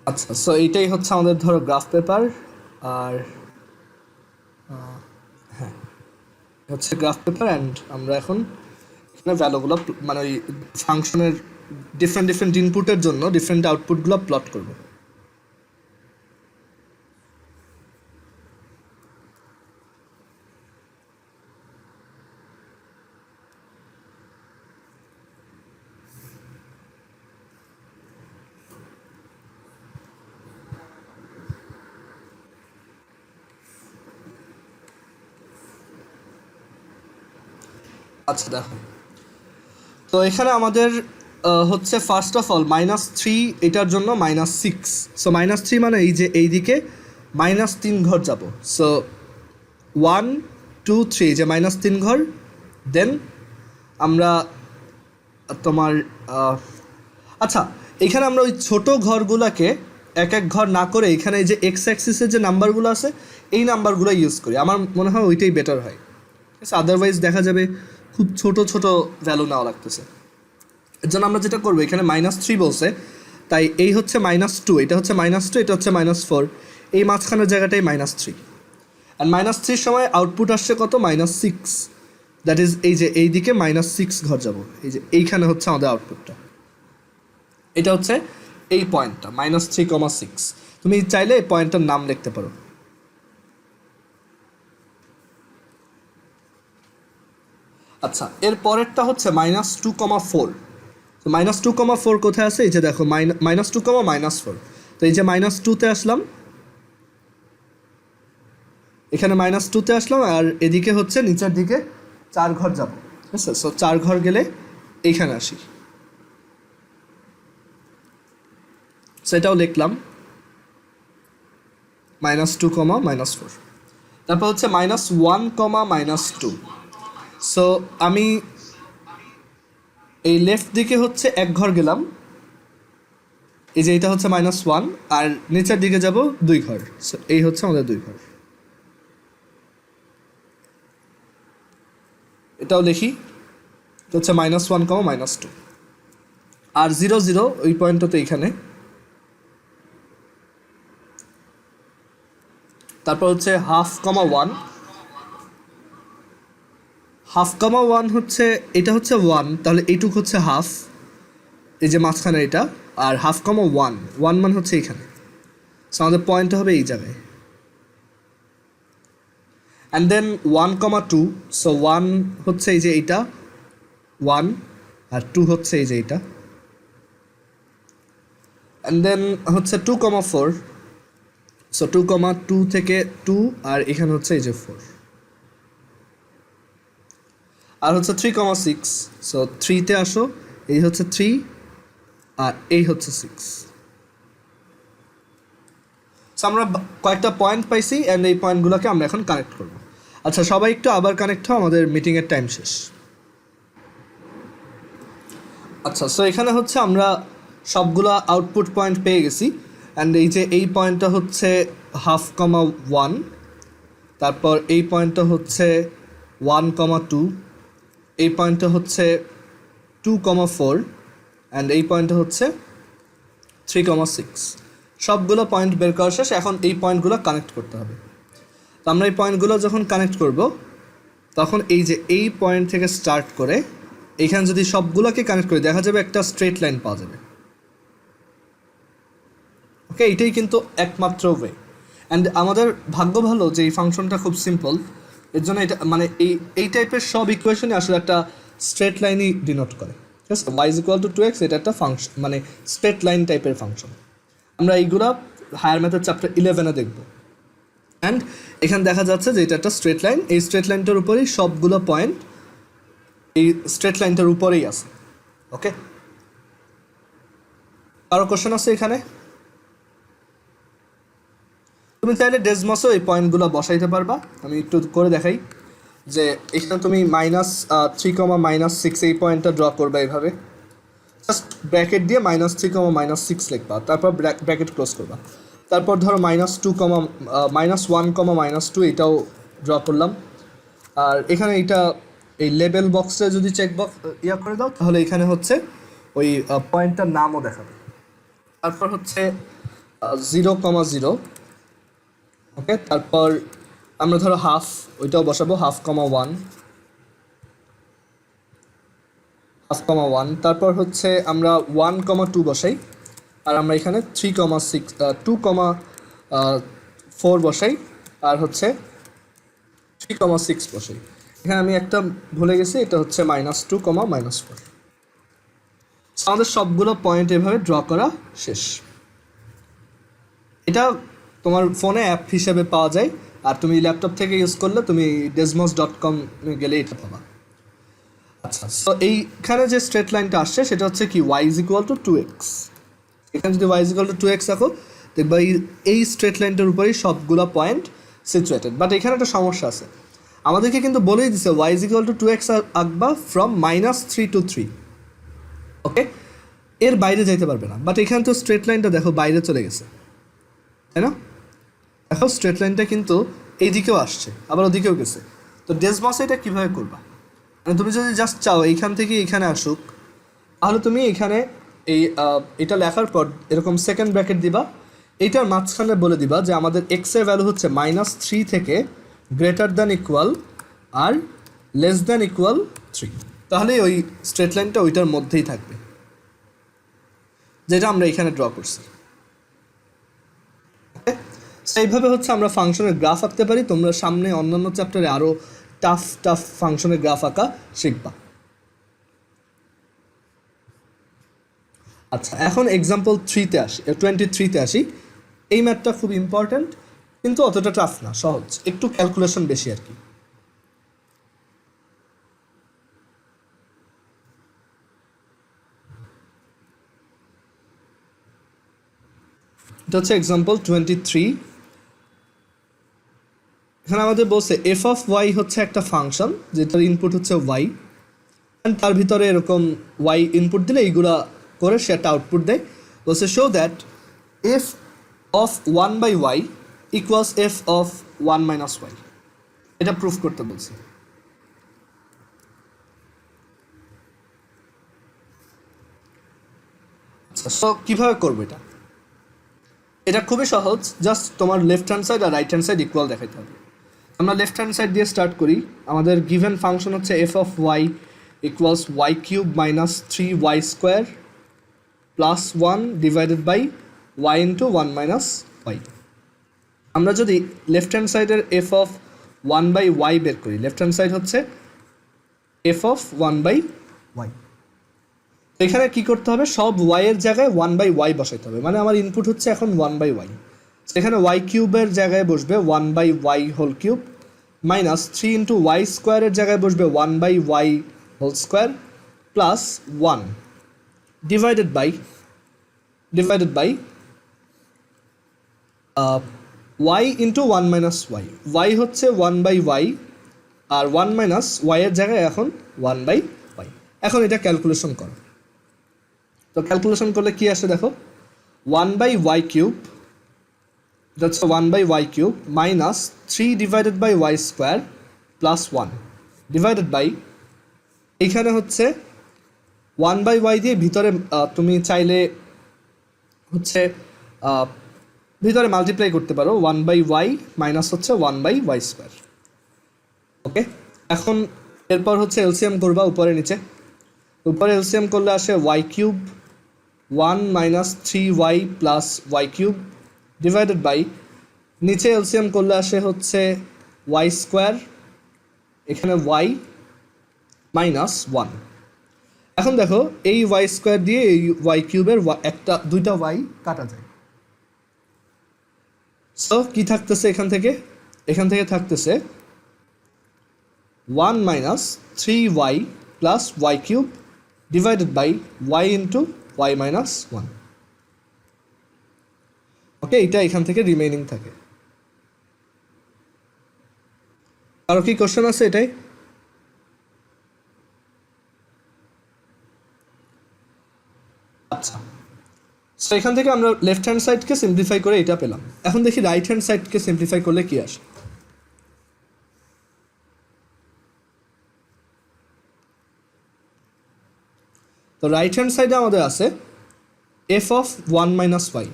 আচ্ছা সো এইটাই হচ্ছে আমাদের ধরো গ্রাফ পেপার, আর হ্যাঁ হচ্ছে গ্রাফ পেপার। অ্যান্ড আমরা এখন এখানে ভ্যালুগুলো মানে ওই ফাংশনের ডিফারেন্ট ইনপুটের জন্য ডিফারেন্ট আউটপুটগুলো প্লট করব। আচ্ছা দেখো, তো এখানে আমাদের হচ্ছে ফার্স্ট অফ অল -3 এটার জন্য -6। সো -3 মানে এই যে এই দিকে -3 ঘর যাব। সো 1 2 3 যে -3 ঘর। দেন আমরা তোমার আচ্ছা এখানে আমরা ওই ছোটো ঘরগুলোকে এক এক ঘর না করে এখানে এই যে এক্স অ্যাক্সিসের যে নাম্বারগুলো আছে এই নাম্বারগুলো ইউজ করি, আমার মনে হয় ওইটাই বেটার হয়। ঠিক আছে, আদারওয়াইজ দেখা যাবে খুব ছোট ছোট ভ্যালু নেওয়া লাগতেছে। এর জন্য আমরা যেটা করবো, এখানে -3 বলছে, তাই এই হচ্ছে -2, এটা হচ্ছে -2, এটা হচ্ছে -4, এই মাঝখানের জায়গাটাই -3। আর -3 সময় আউটপুট আসছে কত? -6। দ্যাট ইজ এই যে এই দিকে -6 ঘর যাব, এই যে এইখানে হচ্ছে আমাদের আউটপুটটা। এটা হচ্ছে এই পয়েন্টটা -3,6। তুমি চাইলে এই পয়েন্টটার নাম লিখতে পারো। আচ্ছা এর পরেরটা হচ্ছে -2,4। তো -2,4 কোথায় আছে? এই যে দেখো -2,-4। তো এই যে -2-তে আসলাম, এখানে -2-তে আসলাম, আর এদিকে হচ্ছে নিচের দিকে 4 ঘর যাব। ঠিক আছে, সো 4 ঘর গেলে এইখানে আসি। সেটাও লিখলাম -2,-4। তারপর হচ্ছে -1,-2। সো আমি এই লেফট দিকে হচ্ছে 1 ঘর গেলাম, এই যে এটা হচ্ছে -1, আর নিচের দিকে যাব 2 ঘর। সো এই হচ্ছে আমাদের 2 ঘর। এটাও লিখি, এটা হচ্ছে -1,-2। আর 0 0 ওই পয়েন্টটা তো এইখানে। তারপর হচ্ছে 1/2,1। 1/2,1 হচ্ছে, এটা হচ্ছে 1, তাহলে এইটুক হচ্ছে হাফ, এই যে মাঝখানে এটা আর হাফ কমা ওয়ান, ওয়ান মান হচ্ছে এইখানে। সো আমাদের পয়েন্টটা হবে এই জায়গায়। অ্যান্ড দেন 1,2, সো 1 হচ্ছে এই যে এইটা 1, আর 2 হচ্ছে এই যে এইটা। অ্যান্ড দেন হচ্ছে 2,4, সো 2,2 থেকে 2, আর এখানে হচ্ছে এই যে 4। আর হচ্ছে 3,6, সো 3-তে আসো, এই হচ্ছে 3 আর এই হচ্ছে 6। সো আমরা কয়েকটা পয়েন্ট পাইছি, অ্যান্ড এই পয়েন্টগুলোকে আমরা এখন কানেক্ট করব। আচ্ছা, সবাই একটু আবার কানেক্ট হও, আমাদের মিটিংয়ের টাইম শেষ। আচ্ছা, সো এখানে হচ্ছে আমরা সবগুলো আউটপুট পয়েন্ট পেয়ে গেছি। অ্যান্ড এই যে এই পয়েন্টটা হচ্ছে 1/2, তারপর এই পয়েন্টটা হচ্ছে 1,2, এই পয়েন্টটা হচ্ছে 2,4, অ্যান্ড এই পয়েন্টটা হচ্ছে 3,6। সবগুলো পয়েন্ট বের করা শেষ। এখন এই পয়েন্টগুলো কানেক্ট করতে হবে। তো আমরা এই পয়েন্টগুলো যখন কানেক্ট করব, তখন এই যে এই পয়েন্ট থেকে স্টার্ট করে এইখানে যদি সবগুলোকে কানেক্ট করি, দেখা যাবে একটা স্ট্রেট লাইন পাওয়া যাবে। ওকে, এইটাই কিন্তু একমাত্র ওয়ে। অ্যান্ড আমাদের ভাগ্য ভালো যে এই ফাংশনটা খুব সিম্পল, এর জন্য এটা মানে এই টাইপের সব ইকুয়েশনই আসলে একটা স্ট্রেট লাইনই ডিনোট করে। ঠিক আছে, y = 2x, এটা একটা ফাংশন, মানে স্ট্রেট লাইন টাইপের ফাংশন। আমরা এইগুলা হায়ার ম্যাথের চ্যাপ্টার 11-এ দেখব। অ্যান্ড এখানে দেখা যাচ্ছে যে এটা একটা স্ট্রেট লাইন, এই স্ট্রেট লাইনটার উপরেই সবগুলো পয়েন্ট এই স্ট্রেট লাইনটার উপরেই আছে। ওকে, কারো কোশ্চেন আছে এখানে? তুমি চাইলে ডেসমসও এই পয়েন্টগুলো বসাইতে পারবা। আমি একটু করে দেখাই যে এখানে তুমি -3,-6 এই পয়েন্টটা ড্র করবা এইভাবে, জাস্ট ব্র্যাকেট দিয়ে -3,-6 লিখবা, তারপর ব্র্যাকেট ক্লোজ করবা। তারপর ধরো -1,-2 এটাও ড্র করলাম। আর এখানে এইটা এই লেবেল বক্সে যদি চেক বক্স করে দাও, তাহলে এখানে হচ্ছে ওই পয়েন্টটার নামও দেখাবে। তারপর হচ্ছে 0,0, ওকে। তারপর আমরা ধরো হাফ, ওইটাও বসাবো 1/2, তারপর হচ্ছে আমরা 1,2 বসাই, আর আমরা এখানে 2,4 বসাই, আর হচ্ছে 3,6 বসাই। এখানে আমি একটা ভুলে গেছি, এটা হচ্ছে -2, -4। আমাদের সবগুলো পয়েন্ট এভাবে ড্র করা শেষ। এটা তোমার ফোনে অ্যাপ হিসেবে পাওয়া যায়, আর তুমি ল্যাপটপ থেকে ইউজ করলে তুমি desmos.com গেলে এটা পাবা। আচ্ছা, সো এইখানে যে স্ট্রেট লাইনটা আসছে সেটা হচ্ছে কি y = 2x। এখানে যদি y = 2x রাখো, দেখবা এই স্ট্রেট লাইনটার উপরেই সবগুলো পয়েন্ট সিচুয়েটেড। বাট এখানে একটা সমস্যা আছে, আমাদেরকে কিন্তু বলেই দিছে y = 2x আঁকবা ফ্রম -3 to 3। ওকে, এর বাইরে যাইতে পারবে না। বাট এখানে তো স্ট্রেট লাইনটা দেখো বাইরে চলে গেছে, তাই না? দেখো স্ট্রেট লাইনটা কিন্তু এইদিকেও আসছে, আবার ওদিকেও গেছে। তো ডেসমসে এটা কীভাবে করবা? মানে তুমি যদি জাস্ট চাও এইখান থেকে এইখানে আসুক, তাহলে তুমি এখানে এটা লেখার পর এরকম সেকেন্ড ব্র্যাকেট দিবা, এইটার মাঝখানে বলে দিবা যে আমাদের এক্সের ভ্যালু হচ্ছে -3 থেকে > আর <= 3। তাহলে ওই স্ট্রেট লাইনটা ওইটার মধ্যেই থাকবে, যেটা আমরা এখানে ড্র করছি। সেইভাবে হচ্ছে আমরা ফাংশনের গ্রাফ আঁকতে পারি। তোমরা সামনে অন্যান্য চ্যাপ্টারে আরও টাফ ফাংশনের গ্রাফ আঁকা শিখবা। আচ্ছা, এখন এক্সাম্পল 23-তে আসি। এই ম্যাথটা খুব ইম্পর্ট্যান্ট, কিন্তু অতটা টাফ না, সহজ, একটু ক্যালকুলেশন বেশি আর কি। এটা হচ্ছে এক্সাম্পল 23। এখানে আমাদের বলছে f(y) হচ্ছে একটা ফাংশন যেটার ইনপুট হচ্ছে y, অ্যান্ড তার ভিতরে এরকম y ইনপুট দিলে এইগুলা করে সে একটা আউটপুট দেয়। বলছে show that f(1/y) = f(1 - y)। এটা প্রুফ করতে বলছে। আচ্ছা, সো কীভাবে করবো এটা? এটা খুবই সহজ, জাস্ট তোমার লেফট হ্যান্ড সাইড আর রাইট হ্যান্ড সাইড ইকুয়াল দেখাইতে হবে। আমরা লেফট হ্যান্ড সাইড দিয়ে স্টার্ট করি। আমাদের গিভেন ফাংশন হচ্ছে f(y) = y³ - 3y², plus one divided by y into one minus y. আমরা যদি লেফট হ্যান্ড সাইডের f of one by y বের করি, লেফট হ্যান্ড সাইড হচ্ছে f of one by y. এখানে কী করতে হবে, সব ওয়াইয়ের জায়গায় ওয়ান বাই ওয়াই বসাইতে হবে। মানে আমার ইনপুট হচ্ছে এখন ওয়ান বাই ওয়াই, সেখানে ওয়াই কিউবের জায়গায় বসবে one by y whole cube minus three into y স্কোয়ারের জায়গায় বসবে one by y whole square plus one divided by y into one minus y. Y হচ্ছে ওয়ান বাই ওয়াই আর one minus ওয়াইয়ের জায়গায় এখন ওয়ান বাই ওয়াই। এখন এটা ক্যালকুলেশন করো, তো ক্যালকুলেশন করলে কী আসে দেখো, ওয়ান বাই ওয়াই কিউব, এটা হচ্ছে one by y cube minus three divided by y square plus one divided by, এইখানে হচ্ছে ওয়ান বাই ওয়াই দিয়ে ভিতরে তুমি চাইলে হচ্ছে ভিতরে মাল্টিপ্লাই করতে পারো, ওয়ান বাই ওয়াই মাইনাস হচ্ছে ওয়ান বাই ওয়াই স্কোয়ার। ওকে, এখন এরপর হচ্ছে এলসিএম করবা উপরে নিচে। উপরে এলসিএম করলে আসে y cube one minus three y plus y cube divided by, নিচে এলসিএম করলে আসে হচ্ছে ওয়াই স্কোয়ার, এখানে ওয়াই মাইনাস ওয়ান। এখন দেখো এই ওয়াই স্কোয়ার দিয়ে এই ওয়াই কিউবের দুইটা ওয়াই কাটা যায়। সো কি থাকতেছে এখান থেকে থাকতেছে one minus three y plus y cube divided by y into y minus one. Okay, এটা এখান থেকে রিমেইনিং থাকে। আরও কি কোশ্চেন আছে এটাই? আচ্ছা, সো এখান থেকে আমরা লেফট হ্যান্ড সাইডকে সিম্পলিফাই করে এটা পেলাম। এখন দেখি রাইট হ্যান্ড সাইডকে সিম্পলিফাই করলে কি আসে। তো রাইট হ্যান্ড সাইডে আমাদের আছে f of one minus y.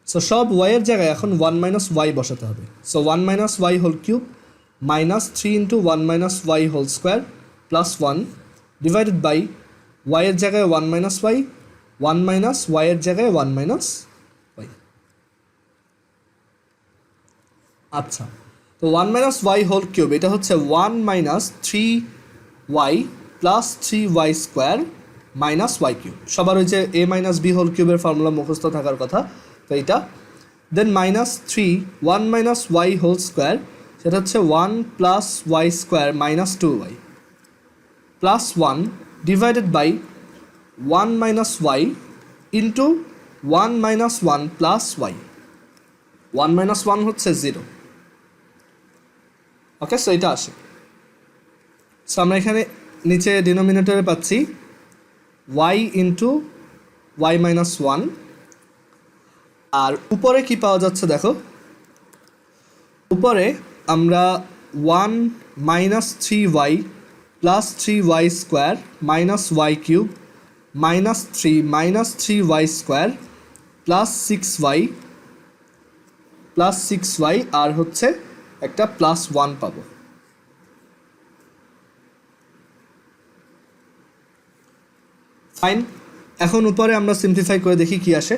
So সব ওয়াইয়ের জায়গায় এখন ওয়ান মাইনাস ওয়াই বসাতে হবে। So one minus y whole cube minus three into one minus y whole square plus one divided by ওয়াইয়ের জায়গায় one minus y, one minus ওয়াইয়ের জায়গায় ওয়ান মাইনাস ওয়াই। আচ্ছা, তো one minus y whole cube এটা হচ্ছে one minus three y plus three y square minus y cube. সবার ওই যে এ মাইনাস বি হোল কিউবের ফর্মুলা মুখস্থ থাকার কথা, তো এইটা। Then minus three one minus y whole square, সেটা হচ্ছে one plus y square minus two y plus one divided by one minus y into one minus one plus y. One minus one হচ্ছে zero. Okay, so এটা আসে। So আমরা এখানে নিচে ডিনোমিনেটরে পাচ্ছি y into y minus one, আর উপরে কি পাওয়া যাচ্ছে দেখো, উপরে আমরা one minus three y plus three y square minus y cube minus three y square plus six y আর হচ্ছে একটা প্লাস ওয়ান পাবো। ফাইন, এখন উপরে আমরা সিম্পলিফাই করে দেখি কি আসে।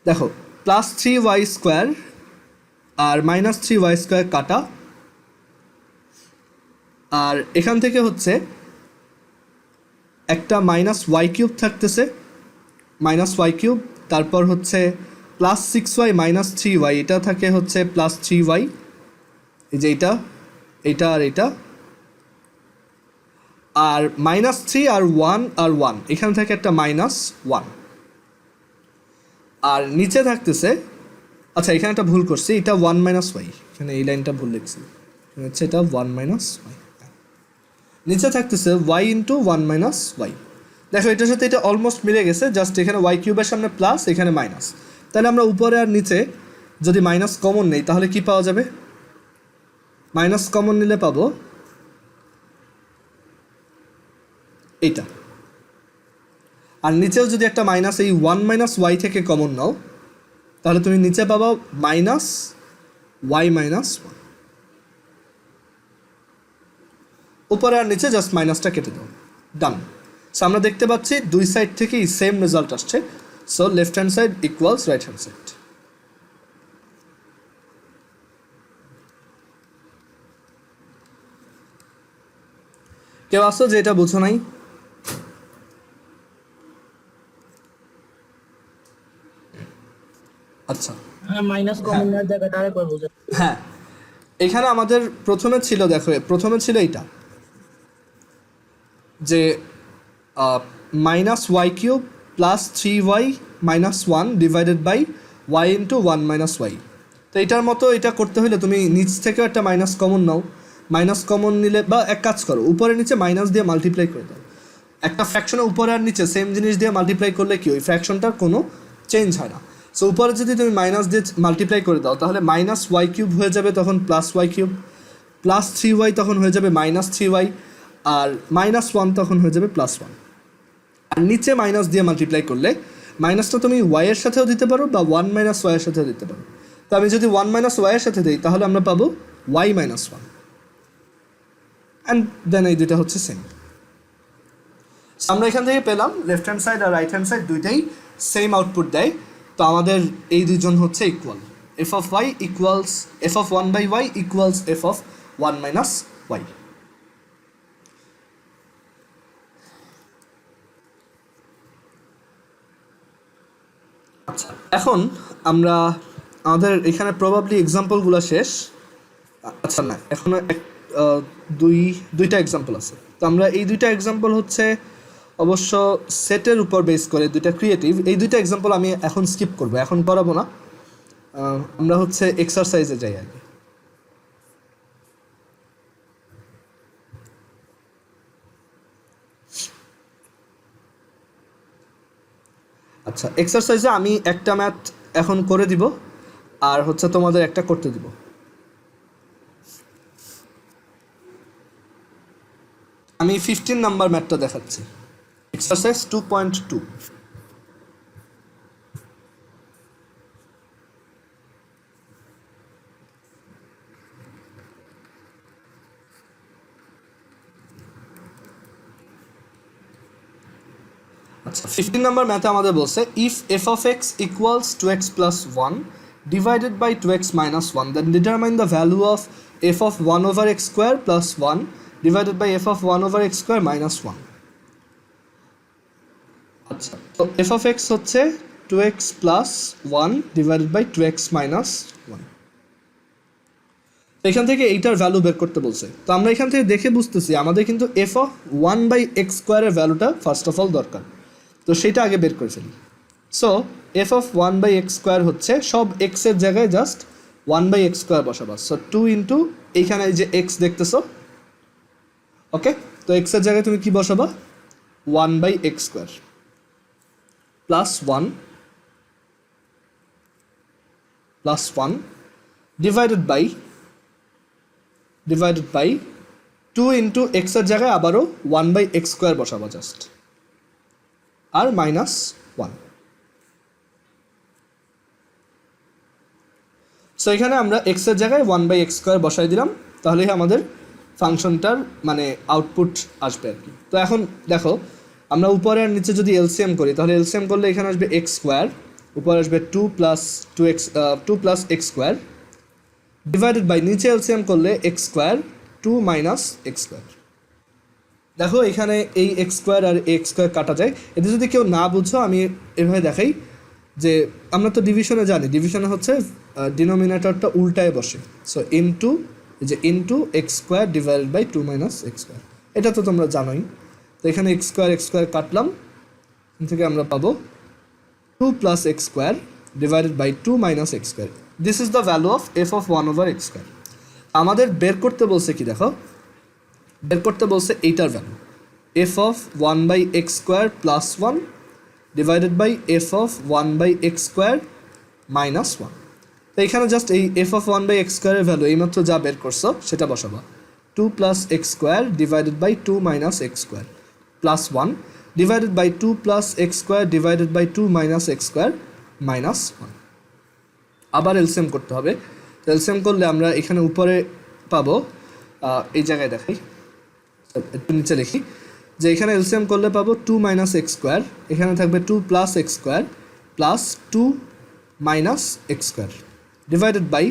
দেখো প্লাস থ্রি ওয়াই স্কোয়ার আর মাইনাস থ্রি ওয়াই স্কোয়ার কাটা, আর এখান থেকে হচ্ছে একটা মাইনাস ওয়াই কিউব থাকতেছে, মাইনাস ওয়াই কিউব, তারপর হচ্ছে plus six y minus three y, এটা থাকে হচ্ছে প্লাস থ্রি ওয়াই, এই যে এইটা আর এটা, আর মাইনাস থ্রি আর ওয়ান এখান থেকে একটা মাইনাস ওয়ান, আর নিচে থাকতেছে, আচ্ছা এখানে একটা ভুল করছি, এটা ওয়ান মাইনাস ওয়াই, এখানে এই লাইনটা ভুল লিখছি, হচ্ছে এটা ওয়ান মাইনাস ওয়াই, নিচে থাকতেছে y into one minus y. দেখো এটার সাথে এটা অলমোস্ট মিলে গেছে, জাস্ট এখানে ওয়াই কিউবের সামনে প্লাস, এখানে মাইনাস। তাহলে আমরা উপরে আর নিচে যদি মাইনাস কমন নেই তাহলে কি পাওয়া যাবে, মাইনাস কমন নিলে পাবো এইটা, আর নিচেও যদি একটা মাইনাস এই ওয়ান মাইনাস ওয়াই থেকে কমন নাও তাহলে তুমি নিচে পাবা মাইনাস ওয়াই মাইনাস ওয়ান। উপরে আর নিচে জাস্ট মাইনাসটা কেটে দাও, ডান। সো আমরা দেখতে পাচ্ছি দুই সাইড থেকেই সেম রেজাল্ট আসছে। So left hand side equals right hand side. কেউ আসো যে এটা বুঝো নাই? আচ্ছা, হ্যাঁ মাইনাস কমন নেওয়ার জায়গাটা আরেকবার বোঝা। হ্যাঁ এখানে আমাদের প্রথমে ছিল, দেখো প্রথমে ছিল এইটা যে minus y cube plus 3y minus 1 divided by y into 1 minus y. তো এটার মতো এটা করতে হলে তুমি নিচ থেকেও একটা মাইনাস কমন নাও, মাইনাস কমন নিলে বা এক কাজ করো উপরে নিচে মাইনাস দিয়ে মাল্টিপ্লাই করে দাও। একটা ফ্র্যাকশনে উপরে আর নিচে সেম জিনিস দিয়ে মাল্টিপ্লাই করলে কি ওই ফ্র্যাকশনটার কোনো চেঞ্জ হয় না। সো উপরে যদি তুমি মাইনাস দিয়ে মাল্টিপ্লাই করে দাও তাহলে মাইনাস ওয়াই কিউব হয়ে যাবে তখন plus y cube, plus 3y তখন হয়ে যাবে মাইনাস 3y, আর মাইনাস 1 তখন হয়ে যাবে প্লাস 1। আর নিচে মাইনাস দিয়ে মাল্টিপ্লাই করলে মাইনাসটা তুমি y এর সাথেও দিতে পারো বা 1 মাইনাস ওয়াই এর সাথেও দিতে পারো। তো আমি যদি 1 মাইনাস ওয়াই এর সাথে দিই তাহলে আমরা পাবো y মাইনাস 1, অ্যান্ড দেন এই দুইটা হচ্ছে সেম। আমরা এখান থেকে পেলাম লেফট হ্যান্ড সাইড আর রাইট হ্যান্ড সাইড দুইটাই সেম আউটপুট দেয়। তো আমাদের এই দুইজন হচ্ছে equal, f of y equals f of 1 by y equals f of 1 minus y. আচ্ছা, এখন আমরা আমাদের এখানে প্রবাবলি এক্সাম্পলগুলো শেষ। আচ্ছা না, এখনো দুইটা এক্সাম্পল আছে। তো আমরা এই দুইটা এক্সাম্পল হচ্ছে অবশ্য সেটের উপর বেস করে দুইটা ক্রিয়েটিভ। এই দুইটা এক্সাম্পল আমি এখন স্কিপ করবো, এখন করাবো না। আমরা হচ্ছে এক্সারসাইজে যাই আগে। আচ্ছা, এক্সারসাইজে আমি একটা ম্যাথ এখন করে দিব আর হচ্ছে তোমাদের একটা করতে দিব। আমি 15 নাম্বার ম্যাথটা দেখাচ্ছি, এক্সারসাইজ 2.2। আচ্ছা, 15 নাম্বার ম্যাথে আমাদের বলছে if f of x equals two x plus 1 divided by 2x minus 1 then determine the value of f of 1 over x square plus 1 divided by f of 1 over x square minus 1। আচ্ছা, তো F of x হচ্ছে 2x plus 1 divided by 2x minus 1। এখান থেকে এইটার value বের করতে বলছে। তো আমরা এখান থেকে দেখে বুঝতেছি আমাদের কিন্তু এফ অফ 1 বাই এক্স স্কোয়ারের ভ্যালুটা ফার্স্ট অফ অল দরকার। তো সেটা আগে বের করে ফেলি। So f of 1 by x square হচ্ছে সব এক্সের জায়গায় জাস্ট 1 বাই এক্স স্কোয়ার বসাবা। সো 2 ইন্টু এইখানে যে এক্স দেখতেছো, ওকে, তো এক্সের জায়গায় তুমি কি বসাবা 1 by x square plus 1 divided by 2 into এক্সের জায়গায় আবারও 1 বাই এক্স স্কোয়ার বসাবা জাস্ট, আর মাইনাস 1। সো এখানে আমরা এক্সের জায়গায় 1 বাই এক্স স্কোয়ার বসাই দিলাম, তাহলেই আমাদের ফাংশনটার মানে আউটপুট আসবে আর কি। তো এখন দেখো আমরা উপরে আর নিচে যদি এলসিএম করি তাহলে এলসিএম করলে এখানে আসবে এক্স স্কোয়ার, উপরে আসবে 2 plus x square divided by নিচে এলসিএম করলে x square 2 minus x square. দেখো এখানে এই এক্স স্কোয়ার আর এক্স স্কোয়ার কাটা যায়। এতে যদি কেউ না বুঝো আমি এভাবে দেখাই যে আমরা তো ডিভিশনে জানি, ডিভিশনে হচ্ছে ডিনোমিনেটরটা উল্টায় বসে। So into x square divided by 2 minus x square, এটা তো তোমরা জানোই। তো এখানে এক্স স্কোয়ার কাটলাম, এখান থেকে আমরা পাবো 2 plus x square divided by 2 minus x square. This is the value of f of 1 over x square. আমাদের বের করতে বলছে কি, দেখো বের করতে বলছে এইটার value f of 1 by x square plus 1 divided by f of 1 by x square minus 1। তো এখানে জাস্ট এই এফ অফ 1 বাই এক্স স্কোয়ারের ভ্যালু এইমাত্র যা বের করছো সেটা বসাবা, 2 plus x square divided by 2 minus x square plus 1 divided by 2 plus x square divided by 2 minus x square minus 1। আবার এলসিএম করতে হবে। এলসিএম করলে আমরা এখানে উপরে পাবো, এই জায়গায় দেখাই, একটু নিচে লিখি যে এখানে এলসিএম করলে পাবো 2 মাইনাস এক্স স্কোয়ার, এখানে থাকবে 2 plus x square plus 2 minus x square divided by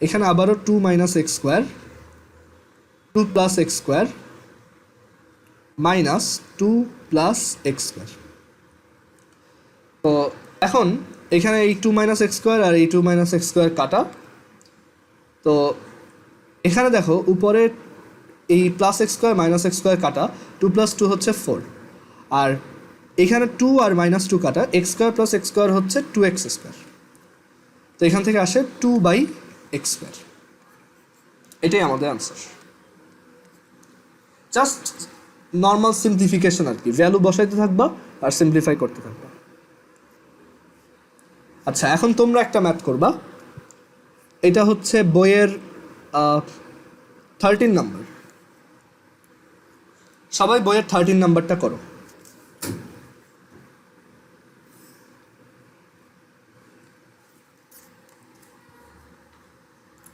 এখানে আবারও 2 minus x square 2 plus x square minus 2 plus x square. তো এখন এখানে এই 2 মাইনাস এক্স স্কোয়ার আর এই 2 মাইনাস এক্স স্কোয়ার কাটা। তো এখানে দেখো উপরে এই plus x square minus x square কাটা, 2 প্লাস 2 হচ্ছে 4, আর এখানে 2 আর মাইনাস 2 কাটা, x square plus x square হচ্ছে 2x স্কোয়ার। তো এখান থেকে আসে 2 বাই এক্স স্কোয়ার। এটাই আমাদের আনসার। জাস্ট নর্মাল সিম্পলিফিকেশন আর কি, ভ্যালু বসাইতে থাকবা আর সিম্পলিফাই করতে থাকবা। আচ্ছা, এখন তোমরা একটা ম্যাথ করবা, এটা হচ্ছে বইয়ের 13 নাম্বার। সবাই বইয়ের 13 নাম্বারটা করো।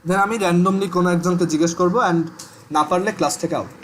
দেন আমি র্যান্ডমলি কোনো একজনকে জিজ্ঞেস করবো, অ্যান্ড না পারলে ক্লাস থেকে আউট।